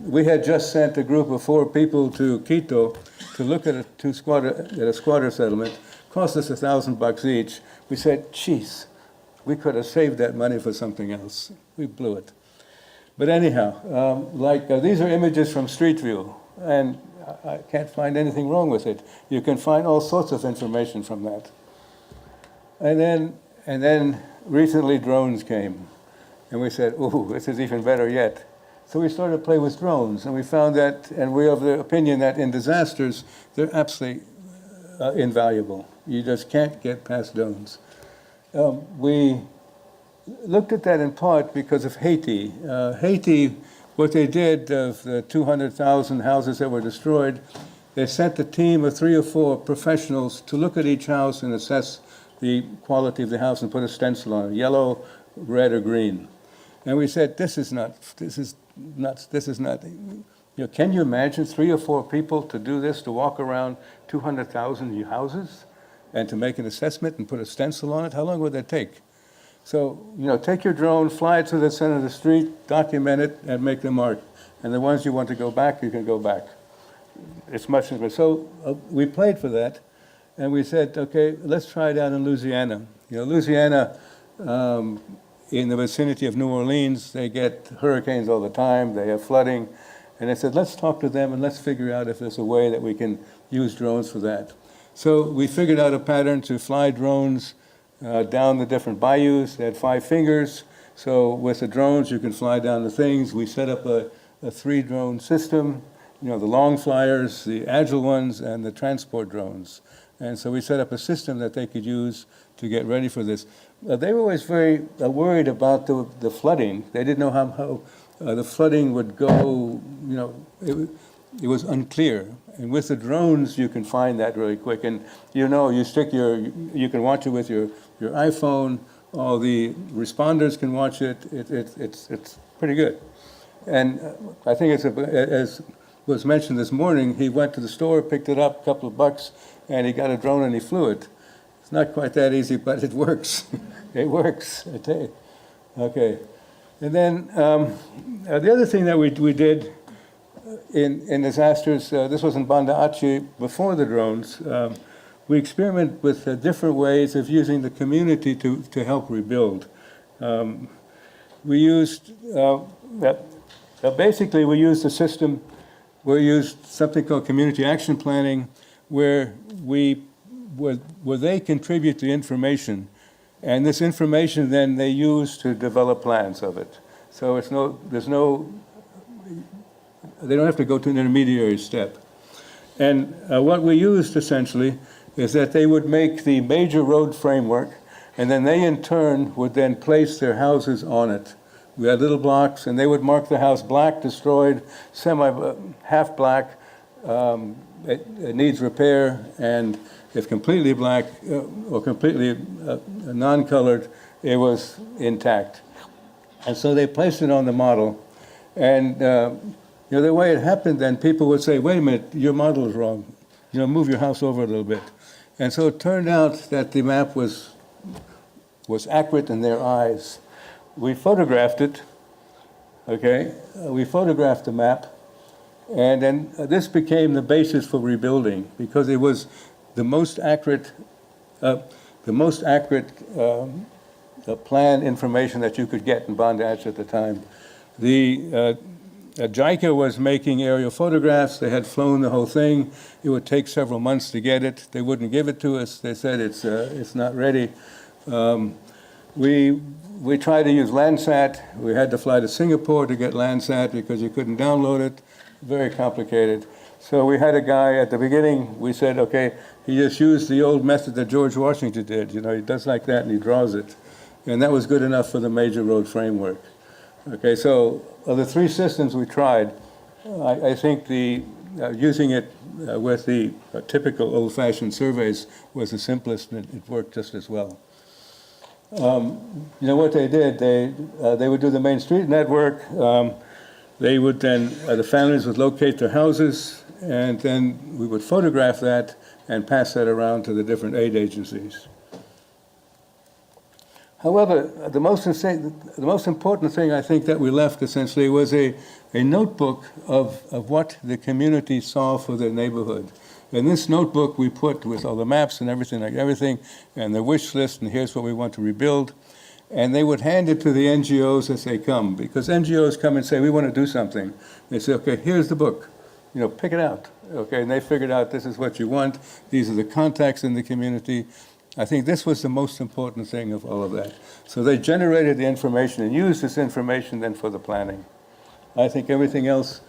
we had just sent a group of 4 people to Quito to look at a squatter settlement. Cost us $1,000 each. We said, geez, we could have saved that money for something else. We blew it. But anyhow, these are images from Street View, and I can't find anything wrong with it. You can find all sorts of information from that. And then recently drones came, and we said, ooh, this is even better yet. So we started to play with drones, and we found that, and we're of the opinion that in disasters, they're absolutely invaluable. You just can't get past drones. We looked at that in part because of Haiti. Haiti, what they did of the 200,000 houses that were destroyed, they sent a team of 3 or 4 professionals to look at each house and assess the quality of the house and put a stencil on it, yellow, red, or green. And we said, this is not, can you imagine 3 or 4 people to do this, to walk around 200,000 houses and to make an assessment and put a stencil on it? How long would that take? So, take your drone, fly it to the center of the street, document it, and make the mark. And the ones you want to go back, you can go back. It's much simpler. So we played for that, and we said, okay, let's try it out in Louisiana. Louisiana, in the vicinity of New Orleans, they get hurricanes all the time, they have flooding, and they said, let's talk to them and let's figure out if there's a way that we can use drones for that. So we figured out a pattern to fly drones down the different bayous. They had 5 fingers, so with the drones you can fly down the things. We set up a 3-drone system, the long flyers, the agile ones, and the transport drones. And so we set up a system that they could use to get ready for this. They were always very worried about the flooding. They didn't know how the flooding would go. It was unclear. And with the drones, you can find that really quick. And you can watch it with your iPhone. All the responders can watch it. It's pretty good. And I think as was mentioned this morning, he went to the store, picked it up, a couple of bucks, and he got a drone and he flew it. It's not quite that easy, but it works. It works, I tell you. Okay. And then the other thing that we did in disasters, this was in Banda Aceh before the drones, we experiment with different ways of using the community to help rebuild. We used, basically we used a system, we used something called community action planning, where they contribute the information, and this information then they use to develop plans of it. So they don't have to go to an intermediary step. And what we used essentially is that they would make the major road framework, and then they in turn would then place their houses on it. We had little blocks, and they would mark the house black, destroyed, half black, it needs repair, and if completely black or completely non-colored, it was intact. And so they placed it on the model. And the way it happened then, people would say, wait a minute, your model is wrong. Move your house over a little bit. And so it turned out that the map was accurate in their eyes. We photographed it, okay? We photographed the map, and then this became the basis for rebuilding because it was the most accurate plan information that you could get in Banda Aceh at the time. The JICA was making aerial photographs. They had flown the whole thing. It would take several months to get it. They wouldn't give it to us. They said it's not ready. We tried to use Landsat. We had to fly to Singapore to get Landsat because you couldn't download it. Very complicated. So we had a guy at the beginning, we said, okay, he just used the old method that George Washington did. He does like that and he draws it. And that was good enough for the major road framework. Okay, so of the 3 systems we tried, I think using it with the typical old-fashioned surveys was the simplest, and it worked just as well. What they did, they would do the main street network. They would then, the families would locate their houses, and then we would photograph that and pass that around to the different aid agencies. However, the most important thing I think that we left essentially was a notebook of what the community saw for their neighborhood. In this notebook we put with all the maps and everything, and the wish list, and here's what we want to rebuild. And they would hand it to the NGOs as they come, because NGOs come and say, we want to do something. They say, okay, here's the book. Pick it out. Okay, and they figured out this is what you want. These are the contacts in the community. I think this was the most important thing of all of that. So they generated the information and used this information then for the planning. I think everything else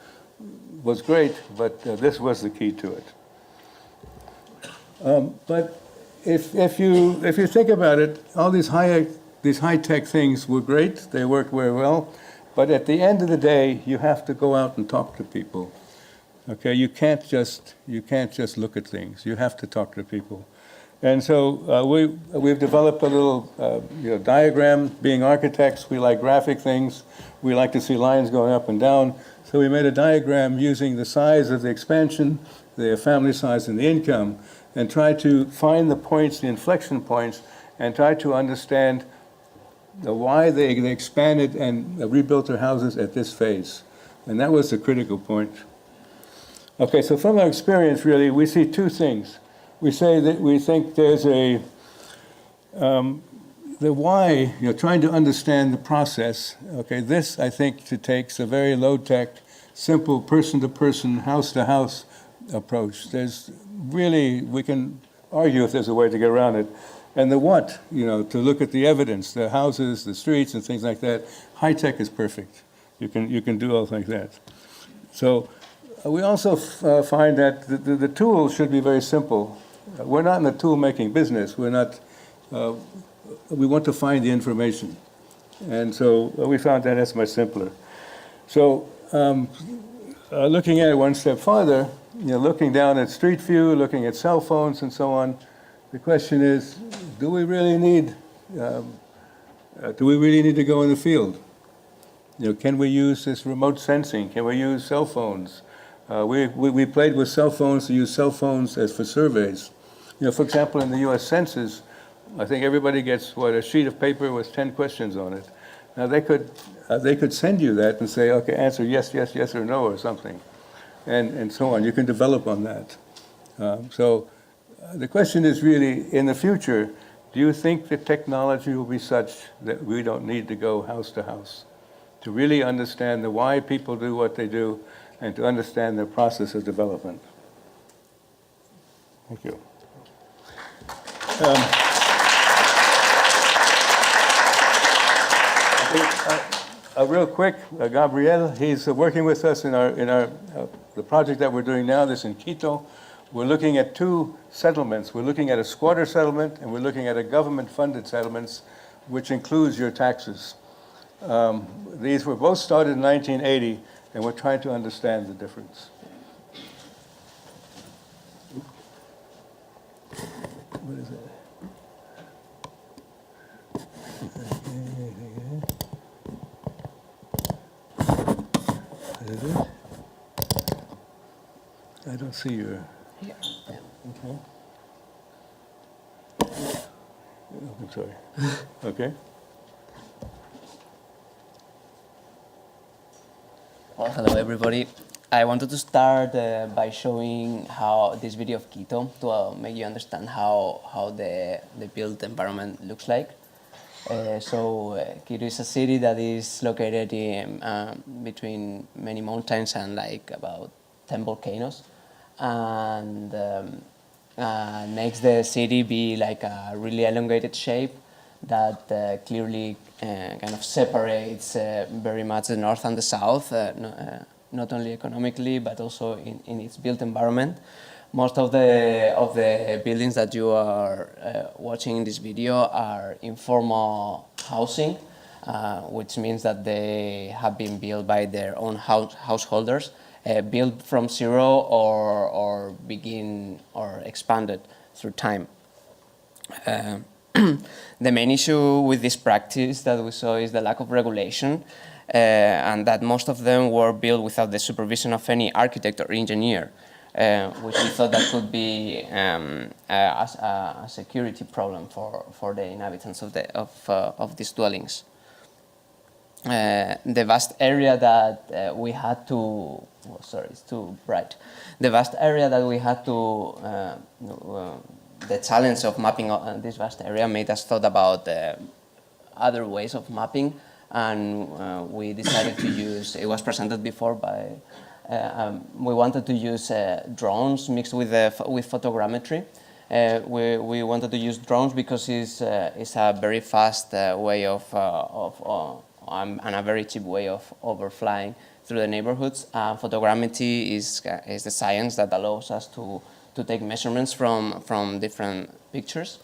was great, but this was the key to it. But if you think about it, all these high-tech things were great. They worked very well. But at the end of the day, you have to go out and talk to people. Okay, you can't just look at things. You have to talk to people. And so we've developed a little diagram. Being architects, we like graphic things. We like to see lines going up and down. So we made a diagram using the size of the expansion, the family size, and the income, and try to find the points, the inflection points, and try to understand why they expanded and rebuilt their houses at this phase. And that was the critical point. Okay, so from our experience, really, we see two things. We say that we think there's the why, trying to understand the process. Okay, this, I think, takes a very low-tech, simple person-to-person, house-to-house approach. There's really, we can argue if there's a way to get around it. And the what, to look at the evidence, the houses, the streets, and things like that. High-tech is perfect. You can do all like that. So we also find that the tools should be very simple. We're not in the tool-making business. We're not. We want to find the information, and so we found that that's much simpler. So looking at it one step farther, looking down at Street View, looking at cell phones, and so on. The question is, do we really need to go in the field? Can we use this remote sensing? Can we use cell phones? We played with cell phones to use cell phones as for surveys. For example, in the U.S. Census, I think everybody gets, a sheet of paper with 10 questions on it. Now, they could send you that and say, okay, answer yes, yes, yes, or no, or something, and so on. You can develop on that. So the question is really, in the future, do you think the technology will be such that we don't need to go house to house to really understand the why people do what they do and to understand their process of development? Thank you. Real quick, Gabriel, he's working with us in the project that we're doing now, this in Quito. We're looking at two settlements. We're looking at a squatter settlement, and we're looking at a government-funded settlements, which includes your taxes. These were both started in 1980, and we're trying to understand the difference. What is it? Is it? I don't see your. Here. Yeah. Okay. I'm sorry. Okay. Well, hello everybody. I wanted to start by showing how this video of Quito to make you understand how the built environment looks like. Quito is a city that is located in, between many mountains and like about 10 volcanoes, and makes the city be like a really elongated shape that clearly kind of separates very much the north and the south, not only economically but also in its built environment. Most of the buildings that you are watching in this video are informal housing, which means that they have been built by their own householders, built from zero or begin or expanded through time. The main issue with this practice that we saw is the lack of regulation, and that most of them were built without the supervision of any architect or engineer, which we thought that could be a security problem for the inhabitants of these dwellings. The vast area that we had to, sorry, it's too bright. The vast area that we had to, the challenge of mapping this vast area made us thought about other ways of mapping, and we decided to use, it was presented before by, we wanted to use drones mixed with photogrammetry. We wanted to use drones because it's a very fast way and a very cheap way of overflying through the neighborhoods. Photogrammetry is the science that allows us to take measurements from different pictures.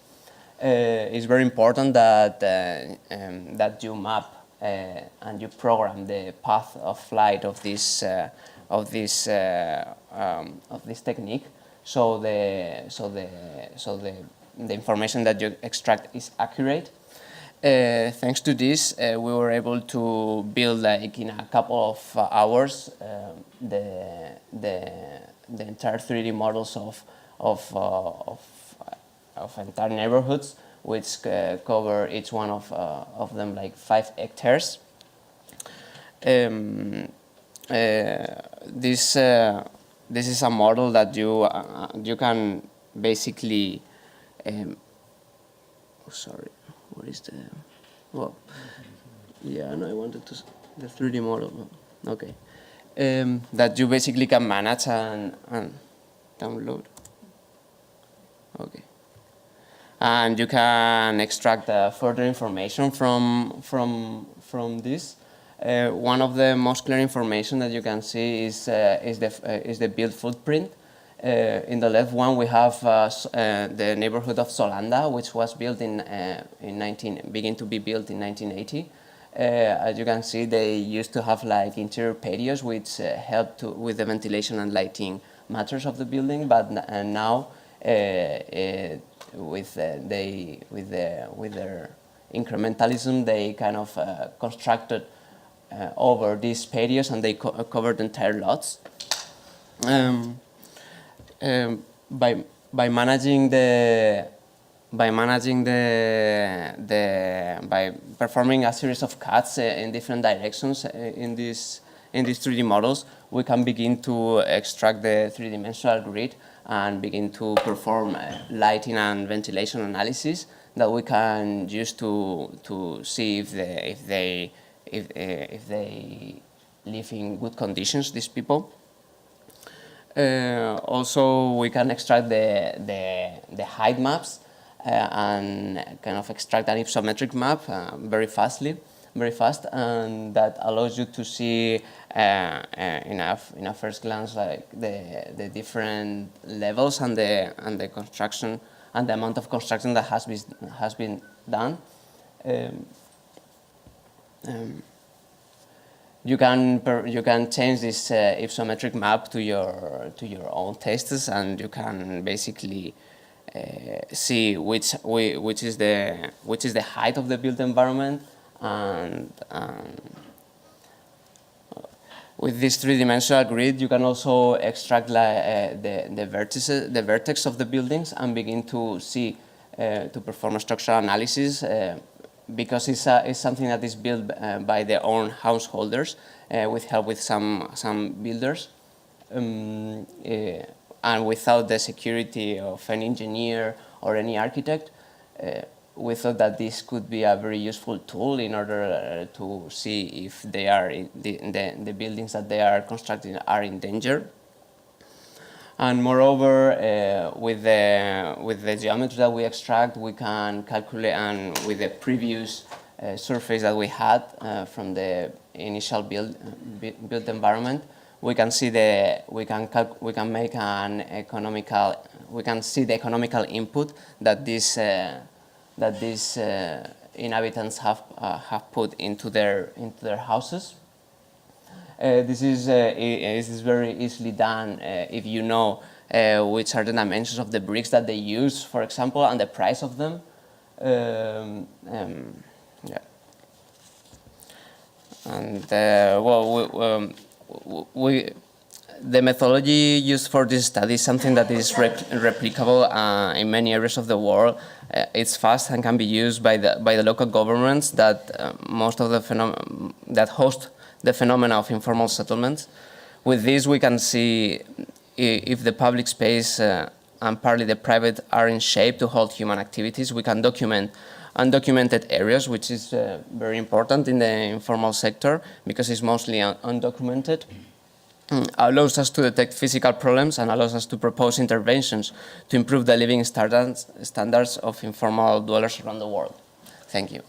It's very important that you map and you program the path of flight of this technique, so the information that you extract is accurate. Thanks to this, we were able to build, like in a couple of hours, the entire 3D models of entire neighborhoods which cover each one of them like 5 hectares. This is a model that you can basically. Sorry, what is the? Well, yeah, no, I wanted to the 3D model. Okay, that you basically can manage and download. Okay, and you can extract further information from this. One of the most clear information that you can see is the build footprint. In the left one, we have the neighborhood of Solanda, which was built began to be built in 1980. As you can see, they used to have like interior patios, which helped with the ventilation and lighting matters of the building. But now, with their incrementalism, they kind of constructed over these patios, and they covered entire lots. By performing a series of cuts in different directions in these 3D models, we can begin to extract the three-dimensional grid and begin to perform lighting and ventilation analysis that we can use to see if they live in good conditions, these people. Also, we can extract the height maps and kind of extract an isometric map very fast, and that allows you to see in a first glance like the different levels and the construction and the amount of construction that has been done. You can change this isometric map to your own tastes, and you can basically see which is the height of the built environment, and with this three-dimensional grid, you can also extract the vertex of the buildings and begin to see to perform a structural analysis. Because it's something that is built by their own householders with help with some builders, and without the security of an engineer or any architect. We thought that this could be a very useful tool in order to see if they are the buildings that they are constructing are in danger. And moreover, with the geometry that we extract, we can calculate, and with the previous surface that we had from the initial built environment, we can see we can see the economical input that these inhabitants have put into their houses. This is very easily done if you know which are the dimensions of the bricks that they use, for example, and the price of them. Yeah. And the methodology used for this study is something that is replicable in many areas of the world. It's fast and can be used by the local governments that most of that host the phenomena of informal settlements. With this, we can see if the public space and partly the private are in shape to hold human activities. We can document undocumented areas, which is very important in the informal sector because it's mostly undocumented. Allows us to detect physical problems and allows us to propose interventions to improve the living standards of informal dwellers around the world. Thank you.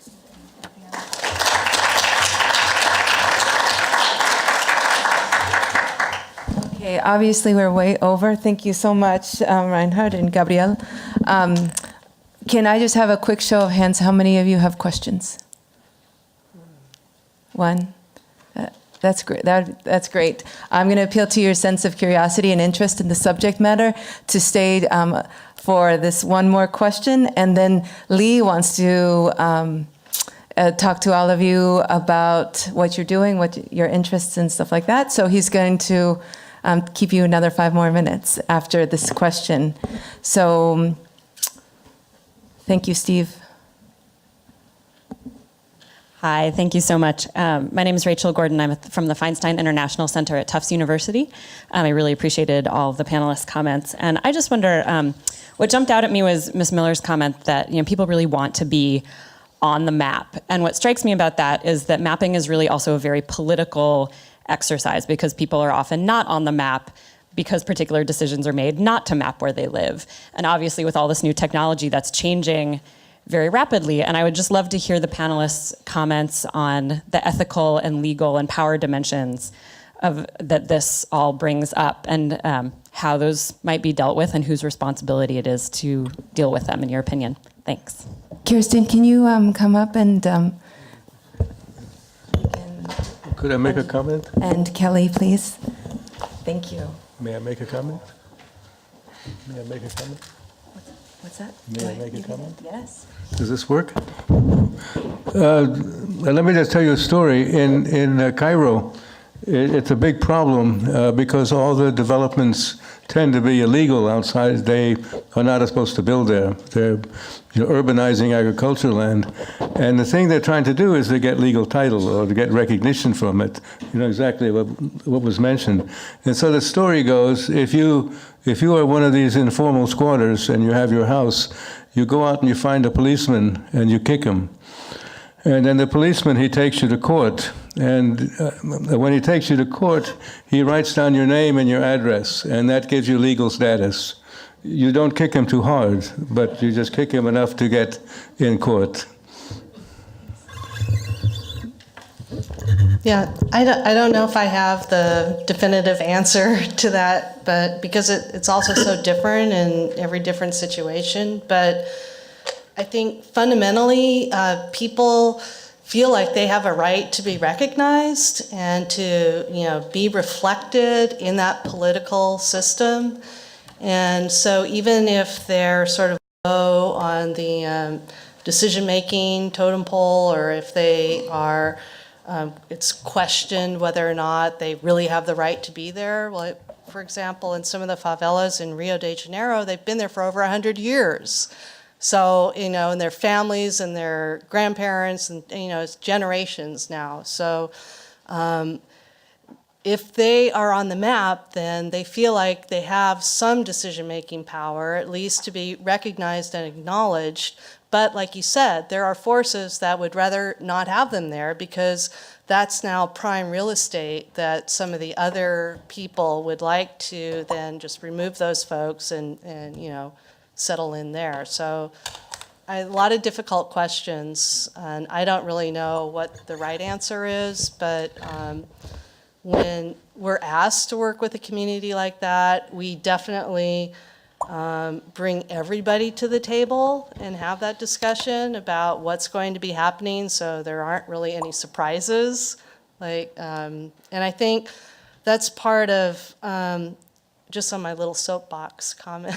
Okay, obviously we're way over. Thank you so much, Reinhard and Gabriel. Can I just have a quick show of hands? How many of you have questions? One? That's great. That's great. I'm going to appeal to your sense of curiosity and interest in the subject matter to stay for this one more question, and then Lee wants to talk to all of you about what you're doing, what your interests and stuff like that. So he's going to keep you another 5 more minutes after this question. So thank you, Steve. Hi, thank you so much. My name is Rachel Gordon. I'm from the Feinstein International Center at Tufts University. I really appreciated all of the panelists' comments. And I just wonder, what jumped out at me was Ms. Miller's comment that people really want to be on the map. And what strikes me about that is that mapping is really also a very political exercise, because people are often not on the map because particular decisions are made not to map where they live. And obviously with all this new technology, that's changing very rapidly. And I would just love to hear the panelists' comments on the ethical and legal and power dimensions of that this all brings up, and how those might be dealt with and whose responsibility it is to deal with them, in your opinion. Thanks. Kirstin, can you come up and Could I make a comment? Kellie, please? Thank you. May I make a comment? May I make a comment? What's that? May I make a comment? Yes. Does this work? Let me just tell you a story. In Cairo, it's a big problem because all the developments tend to be illegal outside. They are not supposed to build there. They're urbanizing agricultural land. And the thing they're trying to do is to get legal title or to get recognition from it. Exactly what was mentioned. And so the story goes, if you are one of these informal squatters and you have your house, you go out and you find a policeman and you kick him. And then the policeman, he takes you to court. And when he takes you to court, he writes down your name and your address, and that gives you legal status. You don't kick him too hard, but you just kick him enough to get in court. Yeah, I don't know if I have the definitive answer to that, but because it's also so different in every different situation. But I think fundamentally, people feel like they have a right to be recognized and to be reflected in that political system. And so even if they're sort of low on the decision-making totem pole, or if they are, it's questioned whether or not they really have the right to be there. Well, for example, in some of the favelas in Rio de Janeiro, they've been there for over 100 years. So, and their families and their grandparents, and, it's generations now. So if they are on the map, then they feel like they have some decision-making power, at least to be recognized and acknowledged. But like you said, there are forces that would rather not have them there, because that's now prime real estate that some of the other people would like to then just remove those folks and settle in there. So a lot of difficult questions, and I don't really know what the right answer is, but when we're asked to work with a community like that, we definitely bring everybody to the table and have that discussion about what's going to be happening, so there aren't really any surprises. And I think that's part of, just on my little soapbox comment,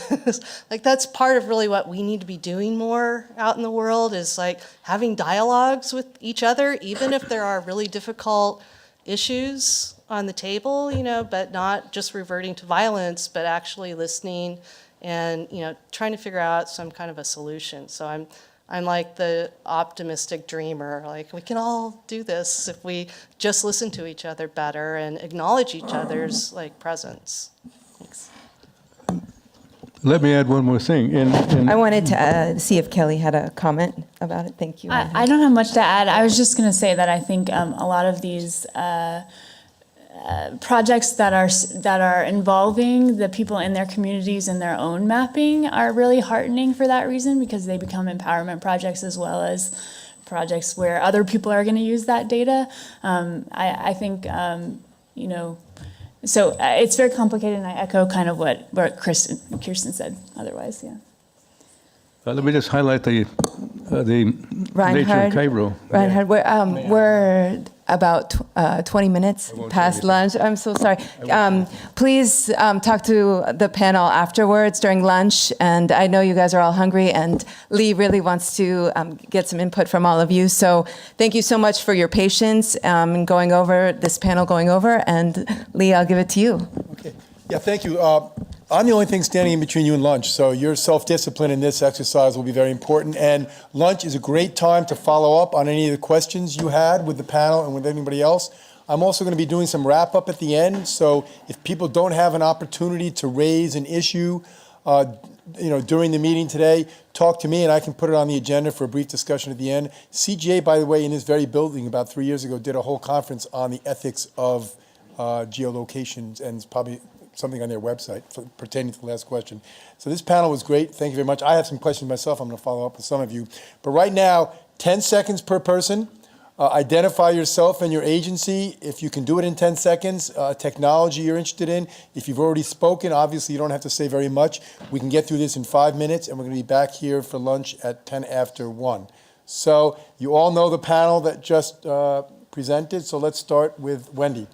that's part of really what we need to be doing more out in the world, is having dialogues with each other, even if there are really difficult issues on the table, but not just reverting to violence, but actually listening and trying to figure out some kind of a solution. So I'm like the optimistic dreamer. We can all do this if we just listen to each other better and acknowledge each other's presence. Thanks. Let me add one more thing. I wanted to see if Kellie had a comment about it. Thank you. I don't have much to add. I was just going to say that I think a lot of these projects that are involving the people in their communities and their own mapping are really heartening for that reason, because they become empowerment projects as well as projects where other people are going to use that data. I think, so it's very complicated, and I echo kind of what Kirstin said otherwise, yeah. Let me just highlight the nature of Cairo. Reinhard, we're about 20 minutes past lunch. I'm so sorry. Please talk to the panel afterwards during lunch. And I know you guys are all hungry, and Lee really wants to get some input from all of you. So thank you so much for your patience in going over this panel going over. And Lee, I'll give it to you. Okay. Yeah, thank you. I'm the only thing standing in between you and lunch, so your self-discipline in this exercise will be very important. And lunch is a great time to follow up on any of the questions you had with the panel and with anybody else. I'm also going to be doing some wrap-up at the end, so if people don't have an opportunity to raise an issue during the meeting today, talk to me and I can put it on the agenda for a brief discussion at the end. CGA, by the way, in this very building about 3 years ago, did a whole conference on the ethics of geolocations, and it's probably something on their website pertaining to the last question. So this panel was great. Thank you very much. I have some questions myself. I'm going to follow up with some of you. But right now, 10 seconds per person. Identify yourself and your agency. If you can do it in 10 seconds, technology you're interested in. If you've already spoken, obviously you don't have to say very much. We can get through this in 5 minutes, and we're going to be back here for lunch at 10 after 1. So you all know the panel that just presented, so let's start with Wendy.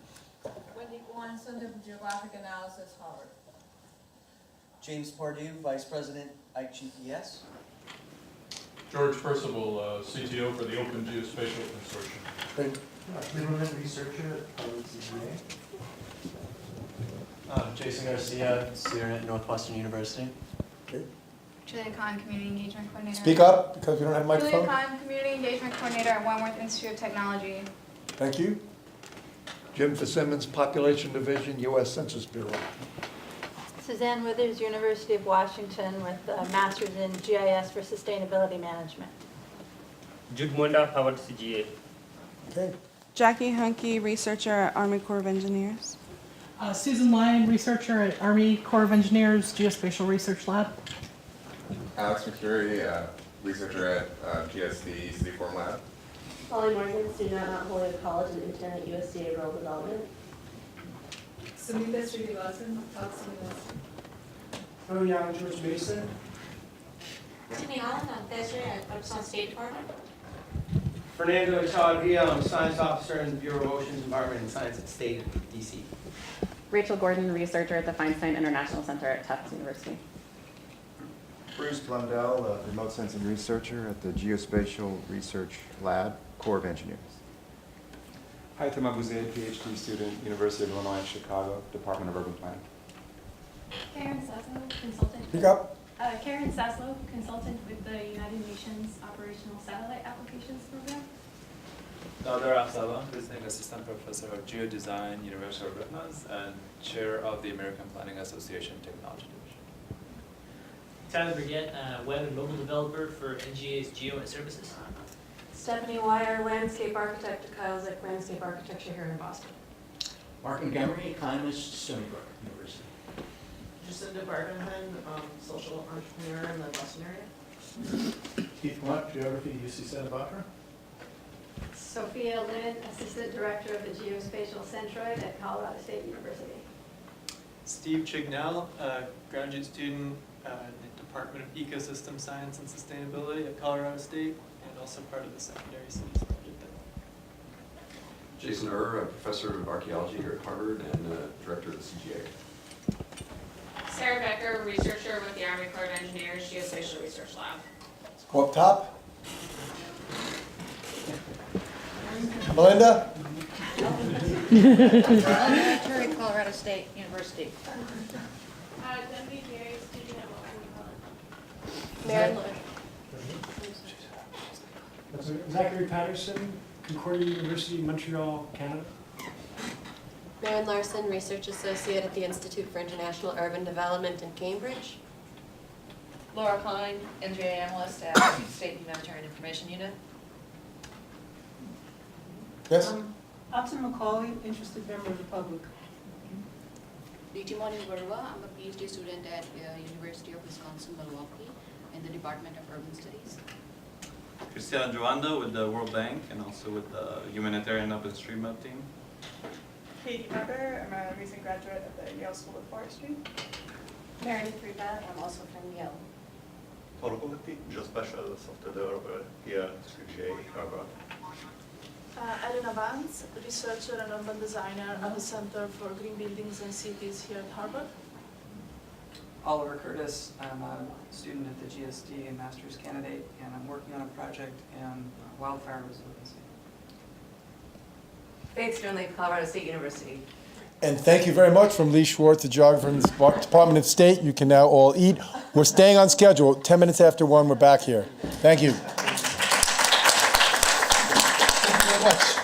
Center for Geographic Analysis, Harvard. James Pardue, Vice President, Ike GPS. George Percival, CTO for the Open Geospatial Consortium. Great. Liberman researcher at Harvard CGA. Jason Garcia, student at Northwestern University. Okay. Julia Kahn, Community Engagement Coordinator. Speak up, because we don't have a microphone. Julia Kahn, Community Engagement Coordinator at Wentworth Institute of Technology. Thank you. Jim Fitzsimmons, Population Division, U.S. Census Bureau. Suzanne Withers, University of Washington, with a master's in GIS for Sustainability Management. Jude Munda, Harvard CGA. Okay. Jackie Hunke, researcher at Army Corps of Engineers. Susan Lyon, researcher at Army Corps of Engineers, Geospatial Research Lab. Alex McCurry, researcher at GSD City Form Lab. Holly Morgan, student at Mount Holyoke College and intern at USDA Rural Development. Samantha Srinivasan, Tufts University. Hello, Young George Mason. Jimmy Allen, I'm Desiree at Tucson State Department. Fernando Echavarria, I'm a science officer in the Bureau of Oceans, Environment, and Science at State, DC. Rachel Gordon, researcher at the Feinstein International Center at Tufts University. Bruce Blundell, remote sensing researcher at the Geospatial Research Lab, Corps of Engineers. Haitham Abuzaid, PhD student, University of Illinois in Chicago, Department of Urban Planning. Karen Saslow, consultant. Speak up. Karen Saslow, consultant with the United Nations Operational Satellite Applications Program. Nader Afzalon, visiting assistant professor of geodesign, University of Rutgers, and chair of the American Planning Association Technology Division. Tyler Brigette, web and mobile developer for NGA's Geo and Services. Stephanie Wire, landscape architect at Kyle Zick Landscape Architecture here in Boston. Mark Montgomery, economist, Stony Brook University. Jacinda Bargenhen, social entrepreneur in the Boston area. Keith Mutt, Geography, UC Santa Barbara. Sophia Lynn, Assistant Director of the Geospatial Centroid at Colorado State University. Steve Chignell, graduate student in the Department of Ecosystem Science and Sustainability at Colorado State, and also part of the Secondary Cities Project there. Jason a professor of archaeology here at Harvard and director of the CGA. Sarah Becker, researcher with the Army Corps of Engineers, Geospatial Research Lab. Go up top. Melinda? Terry, Colorado State University. Debbie Gary, student at Walton College. Mary Lewis. Zachary Patterson, Concordia University, Montreal, Canada. Maren Larson, Research Associate at the Institute for International Urban Development in Cambridge. Laura Klein, NGA Analyst at State Humanitarian Information Unit. Yes? Upton Macaulay, interested member of the public. Ritimoni Varua, I'm a PhD student at University of Wisconsin-Milwaukee in the Department of Urban Studies. Cristiano Joanda with the World Bank and also with the Humanitarian OpenStreetMap team. Katie Weber, I'm a recent graduate of the Yale School of Forestry. Meredith Riba, I'm also from Yale. Polkovic, geospatial software developer here at CGA Harvard. Elena Vance, researcher and urban designer at the Center for Green Buildings and Cities here at Harvard. Oliver Curtis, I'm a student at the GSD and master's candidate, and I'm working on a project in wildfire resiliency. Faith Sternlieb, Colorado State University. And thank you very much from Lee Schwartz, the geographer from the Department of State. You can now all eat. We're staying on schedule. 10 minutes after 1, we're back here. Thank you. Thank you very much.